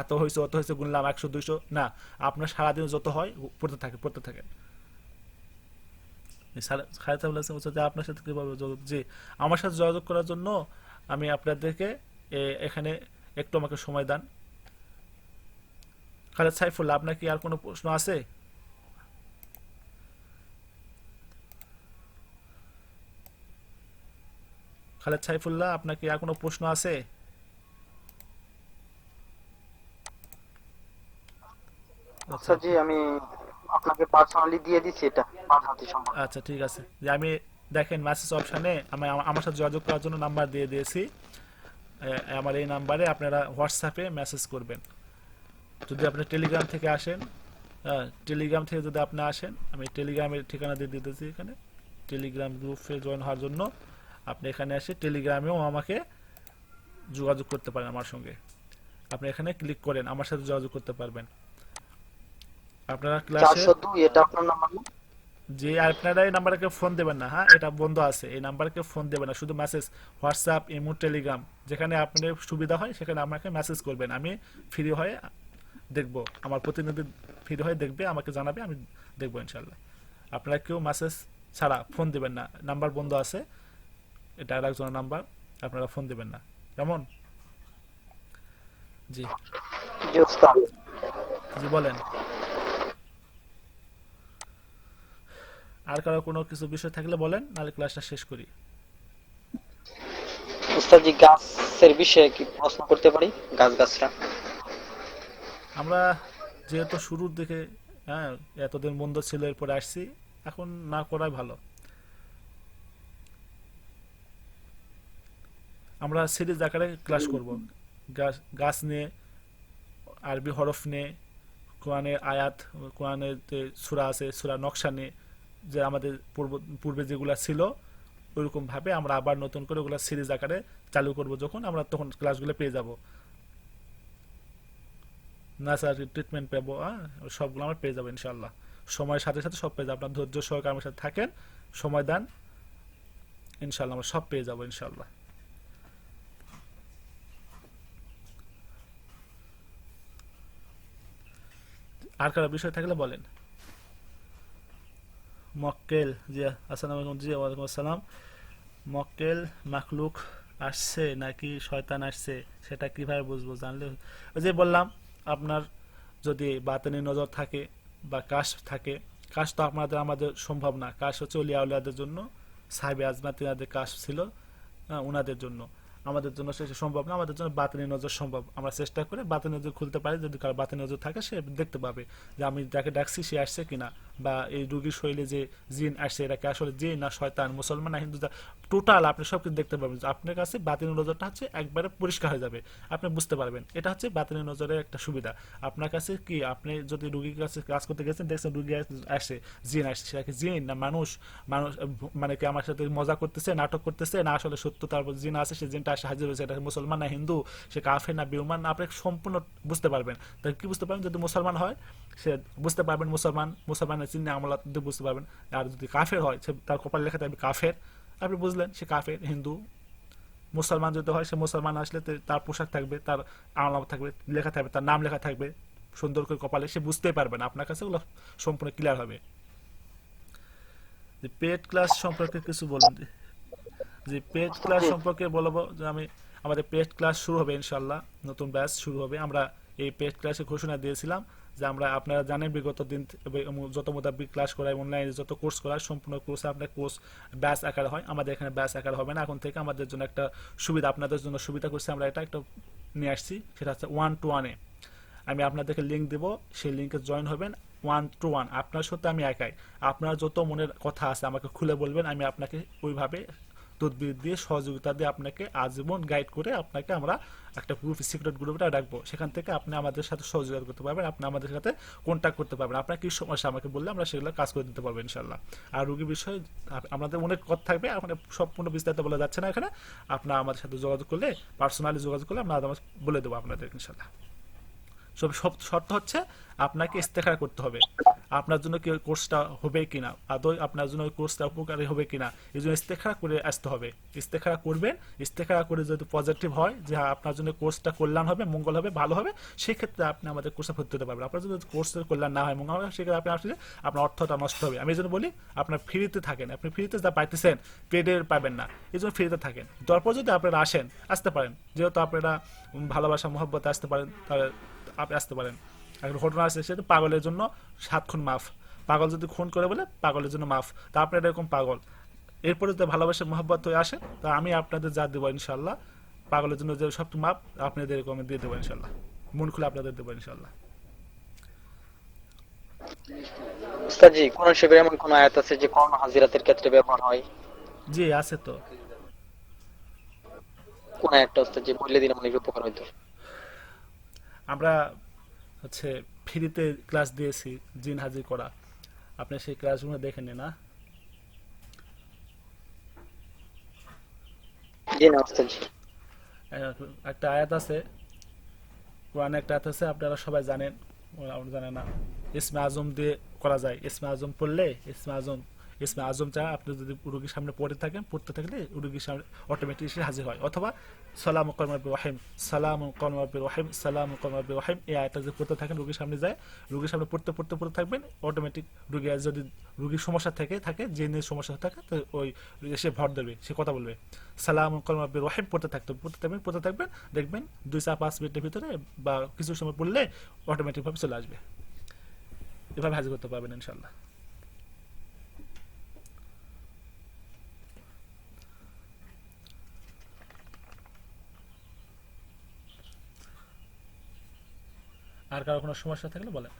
এত হয়েছে অত হয়েছে গুনলাম 100 200 না, আপনার সারাদিন যত হয় পড়তে থাকেন। খালেদ সাহেব বলেছেন যে আপনার সাথে কিভাবে যোগাযোগ, জি আমার সাথে যোগাযোগ করার জন্য আমি আপনাদেরকে এখানে একটু আমাকে সময় দেন। খালেদ সাইফুল্লাহ, আপনার কি আর কোনো প্রশ্ন আছে? খালেদ সাইফুল্লাহ, আপনার কি আর কোনো প্রশ্ন আছে? আচ্ছা জি আমি আপনাকে পার্সোনালি দিয়ে দিচ্ছি এটা বাদবাকি সম্পর্কে। আচ্ছা ঠিক আছে, যে আমি দেখেন মেসেজ অপশানে আমি আমার সাথে যোগাযোগ করার জন্য নাম্বার দিয়ে দিয়েছি। আমার এই নাম্বারে আপনারা হোয়াটসঅ্যাপে মেসেজ করবেন। যদি আপনি টেলিগ্রাম থেকে আসেন, টেলিগ্রাম থেকে যদি আপনি আসেন, আমি টেলিগ্রামের ঠিকানা দিয়ে দিতেছি এখানে। টেলিগ্রাম গ্রুপে জয়েন হওয়ার জন্য আপনি এখানে এসে টেলিগ্রামেও আমাকে যোগাযোগ করতে পারেন আমার সঙ্গে। আপনি এখানে ক্লিক করেন, আমার সাথে যোগাযোগ করতে পারবেন। আপনারা ক্লাসে 402 এটা আপনার নাম্বার না? যে আপনারা এই নাম্বারকে ফোন দেবেন না, হ্যাঁ এটা বন্ধ আছে, এই নাম্বারকে ফোন দেবেন না, শুধু মেসেজ হোয়াটসঅ্যাপ, ইমো, টেলিগ্রাম যেখানে আপনার সুবিধা হয় সেখানে আমাকে মেসেজ করবেন। আমি ফ্রি হয়ে দেখব, আমার প্রতিনিধি ফ্রি হয়ে দেখবে, আমাকে জানাবে, আমি দেখবো ইনশাল্লাহ। আপনারা কেউ মেসেজ ছাড়া ফোন দেবেন না, নাম্বার বন্ধ আছে, এটা আর একজনের নাম্বার, আপনারা ফোন দেবেন না, কেমন? জি জি ওস্তাদ। জি বলেন, আর কারো কোনো কিছু বিষয় থাকলে বলেন, নাহলে ক্লাসটা শেষ করি। ওস্তাদ জি গাছের বিষয়ে কি প্রশ্ন করতে পারি? গাছরা আমরা যেহেতু শুরুর দিকে, হ্যাঁ এতদিন বন্ধ ছিল, এরপরে আসছি, এখন না করাই ভালো। আমরা সিরিজ আকারে ক্লাস করব, গাছ নিয়ে, আরবি হরফ নিয়ে, কোরআনের আয়াত, কোরআনের যে সূরা আছে সূরা নকশা নিয়ে, যে আমাদের পূর্বে যেগুলা ছিল ওইরকম ভাবে আমরা আবার নতুন করে ওগুলা সিরিজ আকারে চালু করব। যখন আমরা তখন ক্লাসগুলো পেয়ে যাব, নার্সারি ট্রিটমেন্ট পাবো, সবগুলো আমরা পেয়ে যাবো ইনশাল্লাহ। সময়ের সাথে সাথে সব পেয়ে যাবো, আপনার ধৈর্য সহকারে আমার সাথে থাকেন, সময় দেন, ইনশাল্লাহ আমরা সব পেয়ে যাবো ইনশাল্লাহ। আর কারো বিষয় থাকলে বলেন। মক্কেল, জি আসসালামু আলাইকুম। জি ওয়ালাইকুম আসসালাম। মক্কেল মাখলুক আসছে নাকি শয়তান আসছে সেটা কিভাবে বুঝবো? জানলে, ওই যে বললাম, আপনার যদি বাতেনি নজর থাকে বা কাশ থাকে, কাশ তো আমাদের সম্ভব না, কাশ হচ্ছে অলিয়া উলিয়াদের জন্য, সাহেবে আজমাত তিনাদের কাশ ছিল, ওনাদের জন্য, আমাদের জন্য সেটা সম্ভব না। আমাদের জন্য বাতেনি নজর সম্ভব, আমরা চেষ্টা করে বাতেনি নজর খুলতে পারি। যদি কারো বাতেনি নজর থাকে সে দেখতে পাবে যে আমি যাকে ডাকছি সে আসছে কিনা, বা এই রোগীর শরীরে যে জিন আসছে এটা কি আসলে জিন না শয়তান, মুসলমান না হিন্দু, টোটাল আপনি সব কিছু দেখতে পারবেন। আপনার কাছে বাতিনি নজরটা হচ্ছে একবারে পরিষ্কার হয়ে যাবে, আপনি বুঝতে পারবেন। এটা হচ্ছে বাতিনি নজরের একটা সুবিধা। আপনার কাছে কি, আপনি যদি রোগীর কাছে কাজ করতে গেছেন, দেখছেন রোগী আসছে, জিন আসছে, সেটা কি জিন না মানুষ, মানে কি আমার সাথে মজা করতেছে, নাটক করতেছে, না আসলে সত্য তার জিন আছে, সে জিনটা আসে হাজির হয়েছে, এটা মুসলমান না হিন্দু, সে কাফের না বেঈমান না, আপনি সম্পূর্ণ বুঝতে পারবেন। তাই কি বুঝতে পারবেন? যদি মুসলমান হয় সে বুঝতে পারবেন মুসলমানের চিহ্নে আমলা বুঝতে পারবেন। আর যদি কাফের হয়, সে তার কপালে লেখা থাকবে কাফের, আপনি বুঝলেন সে কাফের। হিন্দু মুসলমান যদি হয়, সে মুসলমান আসলে তার পোশাক থাকবে, তার আলামত থাকবে, লেখা থাকবে, তার নাম লেখা থাকবে সুন্দর করে কপালে, সে বুঝতেই পারবে না, আপনার কাছে ওগুলো সম্পূর্ণ ক্লিয়ার হবে। যে পেড ক্লাস সম্পর্কে কিছু বলুন। যে পেড ক্লাস সম্পর্কে বলবো যে আমাদের পেড ক্লাস শুরু হবে ইনশাল্লাহ, নতুন ব্যাচ শুরু হবে। আমরা এই পেড ক্লাসে ঘোষণা দিয়েছিলাম যে আপনারা জানেন বিগত দিন যত মোতাবিক ক্লাস করায়, অনলাইনে যত কোর্স করায়, সম্পূর্ণ কোর্সে আপনার কোর্স ব্যাচ আকার হয়। আমাদের এখানে ব্যাচ আকার হবে না, এখন থেকে আমাদের জন্য একটা সুবিধা, আপনাদের জন্য সুবিধা করছে, আমরা এটা একটা নিয়ে আসছি, সেটা হচ্ছে 1-to-1-এ। আমি আপনাদেরকে লিঙ্ক দেবো, সেই লিঙ্কে জয়েন হবেন 1-to-1, আপনার সাথে আমি একাই। আপনার যত মনের কথা আছে আমাকে খুলে বলবেন, আমি আপনাকে ওইভাবে তদবির দিয়ে, সহযোগিতা দিয়ে আপনাকে আজীবন গাইড করে আপনাকে আমরা একটা গ্রুপ, সিক্রেট গ্রুপটা রাখবো, সেখান থেকে আপনি আমাদের সাথে সহযোগিতা করতে পারবেন, আপনি আমাদের সাথে কন্ট্যাক্ট করতে পারবেন। আপনার কি সমস্যা আমাকে বললে আমরা সেগুলো কাজ করে দিতে পারবো ইনশাল্লাহ। আর রোগী বিষয়ে আমাদের অনেক কথা থাকবে, মানে সম্পূর্ণ বিস্তারিত বলা যাচ্ছে না এখানে। আপনার আমাদের সাথে যোগাযোগ করলে, পার্সোনালি যোগাযোগ করলে আমরা বলে দেবো আপনাদের ইনশাল্লাহ। সব শর্ত হচ্ছে আপনাকে ইস্তেখারা করতে হবে। আপনার জন্য কি ওই কোর্সটা হবে কিনা, আদৌ আপনার জন্য ওই কোর্সটা উপকারী হবে কিনা, এই জন্য ইস্তেখারা করে আসতে হবে। ইস্তেখারা করবেন, ইস্তেখারা করে যদি পজিটিভ হয় যে হ্যাঁ আপনার জন্য কোর্সটা কল্যাণ হবে, মঙ্গল হবে, ভালো হবে, সেক্ষেত্রে আপনি আমাদের কোর্সে ভর্তি হতে পারবেন। আপনার যদি কোর্সের কল্যাণ না হয়, মঙ্গল হবে, সেক্ষেত্রে আপনি আসলে আপনার অর্থটা নষ্ট হবে। আমি এই জন্য বলি আপনার ফ্রিতে থাকেন, আপনি ফ্রিতে যা পাইতেছেন পেডে পাবেন না, এই জন্য ফ্রিতে থাকেন। তারপর যদি আপনারা আসতে পারেন, যেহেতু আপনারা ভালোবাসা মহব্বতে আসতে পারেন, তাহলে আপনি আসতে পারেন। একটা ঘটনা আছে, সেটা পাগলের জন্য 7 খুন মাফ। পাগল যদি খুন করে বলে পাগলের জন্য মাফ, তা আপনারা এরকম পাগল, এরপরে যদি ভালোবাসা মহব্বত হয়ে আসে, তা আমি আপনাদের যা দেবো ইনশাল্লাহ, পাগলের জন্য যে সব মাপ আপনাদের এরকম দিয়ে দেবো ইনশাল্লাহ, মন খুলে আপনাদের দেবো ইনশাল্লাহ। উস্তাদজি কোরআন শরীফের এমন কোন আয়াত আছে যে কোন হাজিরাতের ক্ষেত্রে ব্যবহার হয়? জি আছে তো। কোন আয়াতটা উস্তাদজি বললে দিলে অনেক উপকার হইতো। আমরা হচ্ছে ফ্রিতে ক্লাস দিয়েছি জিন হাজির করা, আপনি সেই ক্লাসগুলো দেখে নিন না। জি না উস্তাদজি। একটা আয়াত আছে কোরআনে, একটা আয়াত আছে আপনারা সবাই জানেন, ওরা জানে না। ইসমে আজম দিয়ে করা যায়, ইসমে আজম পড়লে ইসমে আজমটা আপনি যদি রোগীর সামনে পড়তে থাকলে রোগীর সামনে অটোমেটিক এসে হাজির হয়। অথবা সালাম কলমাবির রহিম, সালাম কলমাবির রহিম, সালাম কলমাবির রহিম, এই আয়াতটা যদি পড়তে থাকেন রোগীর সামনে যায়, রোগীর সামনে পড়তে থাকবেন, অটোমেটিক রোগী যদি রোগীর সমস্যা থাকে যে নিয়ে সমস্যা থাকে, তো ওই সে ভর দেবে, সে কথা বলবে। সালাম কলমাবির রহিম পড়তে থাকবেন, দেখবেন 2-5 মিনিটের ভিতরে বা কিছু সময় পড়লে অটোমেটিকভাবে চলে আসবে। এভাবে হাজির করতে পারবেন ইনশাল্লাহ। আর কারো কোনো সমস্যা থাকলে বলেন।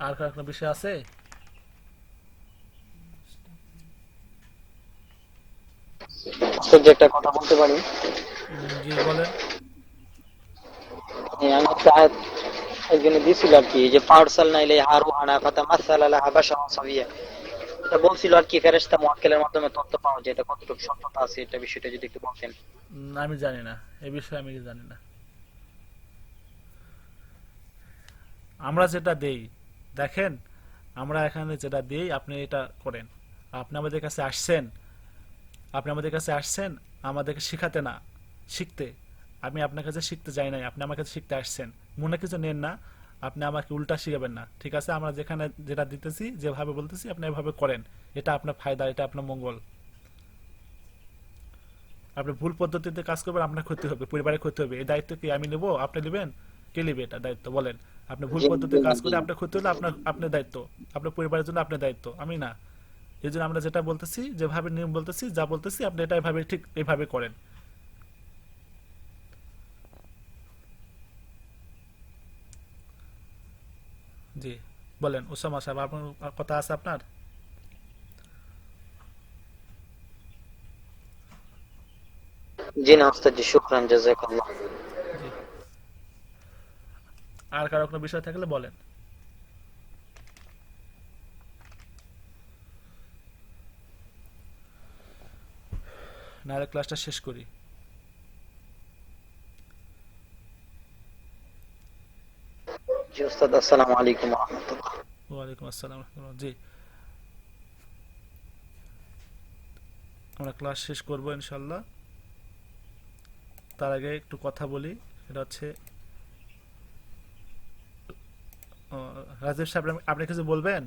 আর কারো কোনো বিষয় আছে? উস্তাদজি একটা কথা বলতে পারি? জি বলেন। আমি একটা আয়াত একজনে দিছিল আর কি, যে ফারসালনা ইলাইহা রূহানা ফাতামাসসালা লাহা বাশারান সাবিয়া। এটা বলছিল আর কি ফেরেশতা মুআক্কেলের মাধ্যমে তথ্য পাওয়া যায়, এটা কতটুকু সত্যতা আছে, এটা বিষয়টা যদি একটু বলতেন। আমি জানি না, এই বিষয়ে আমি জানি না। আমরা যেটা দেই, দেখেন আমরা এখানে যেটা দেই আপনি এটা করেন। আপনি আমাদের কাছে আসছেন আমাদেরকে শিখাতে না, শিখতে। আমি আপনার কাছে শিখতে যাই নাই, আপনি আমার কাছে শিখতে আসছেন। মনে কিছু নেন না, আপনি আমাকে উল্টা শিখাবেন না, ঠিক আছে? আমরা যেখানে যেটা দিতেছি, যেভাবে বলতেছি আপনি এভাবে করেন, এটা আপনার ফায়দা, এটা আপনার মঙ্গল। আপনি ভুল পদ্ধতিতে কাজ করবেন, আপনার ক্ষতি হবে, পরিবারের ক্ষতি হবে। এই দায়িত্ব কি আমি নেবো, আপনি নেবেন? কে নেবে এটা দায়িত্ব বলেন? আপনি ভুল পদ্ধতিতে কাজ করে আপনার ক্ষতি হলে আপনার দায়িত্ব, আপনার পরিবারের জন্য আপনার দায়িত্ব, আমি না। এই জন্য আমরা যেটা বলতেছি, যেভাবে নিয়ম বলতেছি, যা বলতেছি আপনি এটা এভাবে ঠিক এভাবে করেন। জি বলেন ওসামা সাহেব, আপনার কথা আছে আপনার? জি না উস্তাদজি, শুকরান, জাযাকাল্লাহ। জি, আর কারো কোনো বিষয় থাকলে বলেন। নাহলে ক্লাসটা শেষ করি। জি উস্তাদ, আসসালামু আলাইকুম ওয়া রাহমাতুল্লাহ। ওয়ালাইকুম আসসালাম ওয়া রাহমাতুল্লাহ। জি, আমরা ক্লাস শেষ করব ইনশাল্লাহ। তার আগে একটু কথা বলি, সেটা হচ্ছে রাজীব সাহেব, আপনি কিছু বলবেন?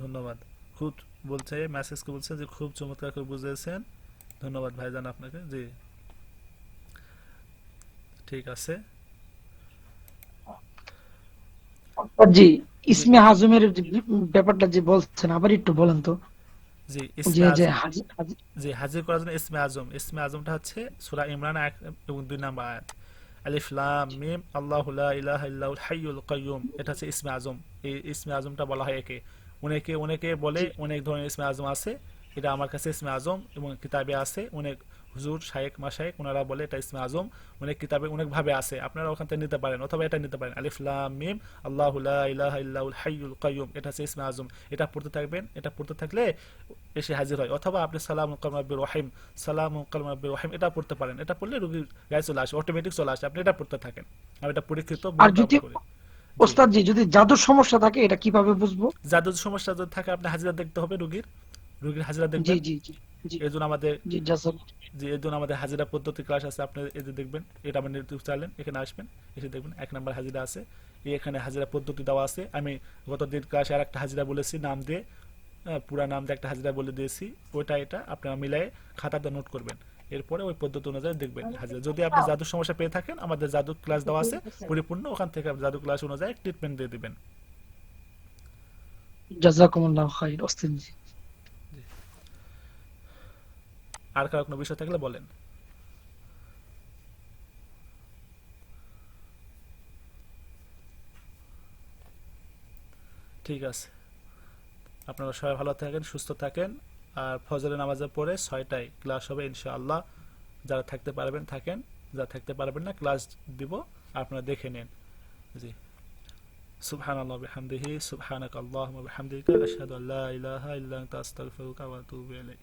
ধন্যবাদ। খুব বলছে, মেসেজ করে বলছে যে খুব চমৎকার করে বুঝিয়েছেন, ধন্যবাদ ভাইজান আপনাকে। জি ঠিক আছে। জি, ইসমে আজমের যে ব্যাপারটা যে বলছেন আবার একটু বলেন তো। জি যে ইসমে যে আজম, জি হাজির করার জন্য ইসমে আজমটা হচ্ছে সূরা ইমরান 1 এবং 2 নম্বর আয়াত, আলিফ লাম মিম আল্লাহু লা ইলাহা ইল্লাহুল হাইয়ুল কাইয়ুম, এটা হচ্ছে ইসমে আজম। এই ইসমে আজমটা বলা হয় একে, অনেকে বলে অনেক ধরনের ইসমে আজম আছে, এটা আমার কাছে ইসমে আজম এবং কিতাবে আছে, অনেক হুজুর, শায়েক, মাশায়েক ওনারা বলে এটা ইসমে আজম, অনেক কিতাবে অনেক ভাবে আছে, আপনারা ওখান থেকে নিতে পারেন, অথবা এটা নিতে পারেন আলিফ লাম মিম আল্লাহু লা ইলাহা ইল্লাহুল হাইয়ুল কাইয়ুম, এটা হচ্ছে ইসমে আজম। এটা পড়তে থাকবেন, এটা পড়তে থাকলে এসে হাজির হয়। অথবা আপনি সালামু আলাইকুম রাব্বির রহিম, সালামু আলাইকুম রাব্বির রহিম এটা পড়তে পারেন। এটা পড়লে রোগীর গায়ে চলে আসে, অটোমেটিক চলে আসে, আপনি এটা পড়তে থাকেন। আমি এটা পরীক্ষিত আর যদি করি। ওস্তাদ জি যদি জাদুর সমস্যা থাকে এটা কিভাবে বুঝবো? জাদুর সমস্যা যদি থাকে আপনি হাজিরা দেখতে হবে, রোগীর হাজিরা জি দেখবেন। জি জি জি এই জন্য আমাদের জি জাসাক এই জন্য আমাদের হাজিরা পদ্ধতি ক্লাস আছে, আপনি এই যে দেখবেন, এটা আমার ইউটিউব চ্যানেল, এখানে আসবেন, এসে দেখবেন 1 নম্বর হাজিরা আছে, এখানে হাজিরা পদ্ধতি দেওয়া আছে। আমি গত দিন ক্লাসে আর একটা হাজিরা বলেছি নাম দিয়ে, পুরা নাম দিয়ে একটা হাজিরা বলে দিয়েছি, ওইটা এটা আপনারা মিলাই খাতাতে নোট করবেন, এরপরে ওই পদ্ধতি অনুযায়ী দেখবেন হাজিরা। যদি আপনি জাদুর সমস্যা পেয়ে থাকেন, আমাদের জাদু ক্লাস দেওয়া আছে পরিপূর্ণ, ওখান থেকে আপনি জাদু ক্লাস অনুযায়ী ট্রিটমেন্ট দিয়ে দিবেন। জাযাকুমুল্লাহু খাইর ওস্তাদ জি। আর কারো কোনো বিষয় থাকলে বলেন। ঠিক আছে, আপনারা সবাই ভালো থাকেন, সুস্থ থাকেন। আর ফজরের নামাজের পরে 6টায় ক্লাস হবে ইনশাআল্লাহ। যারা থাকতে পারবেন থাকেন, যারা থাকতে পারবেন না ক্লাস দিব, আপনারা দেখে নেন। জি, সুবহানাল্লাহ বিহামদিহি, সুবহানাকাল্লাহুম্মা বিহামদিকা, আশহাদু আল্লা ইলাহা ইল্লা আনতা, আস্তাগফিরুকা ওয়া আতুবু ইলাইক।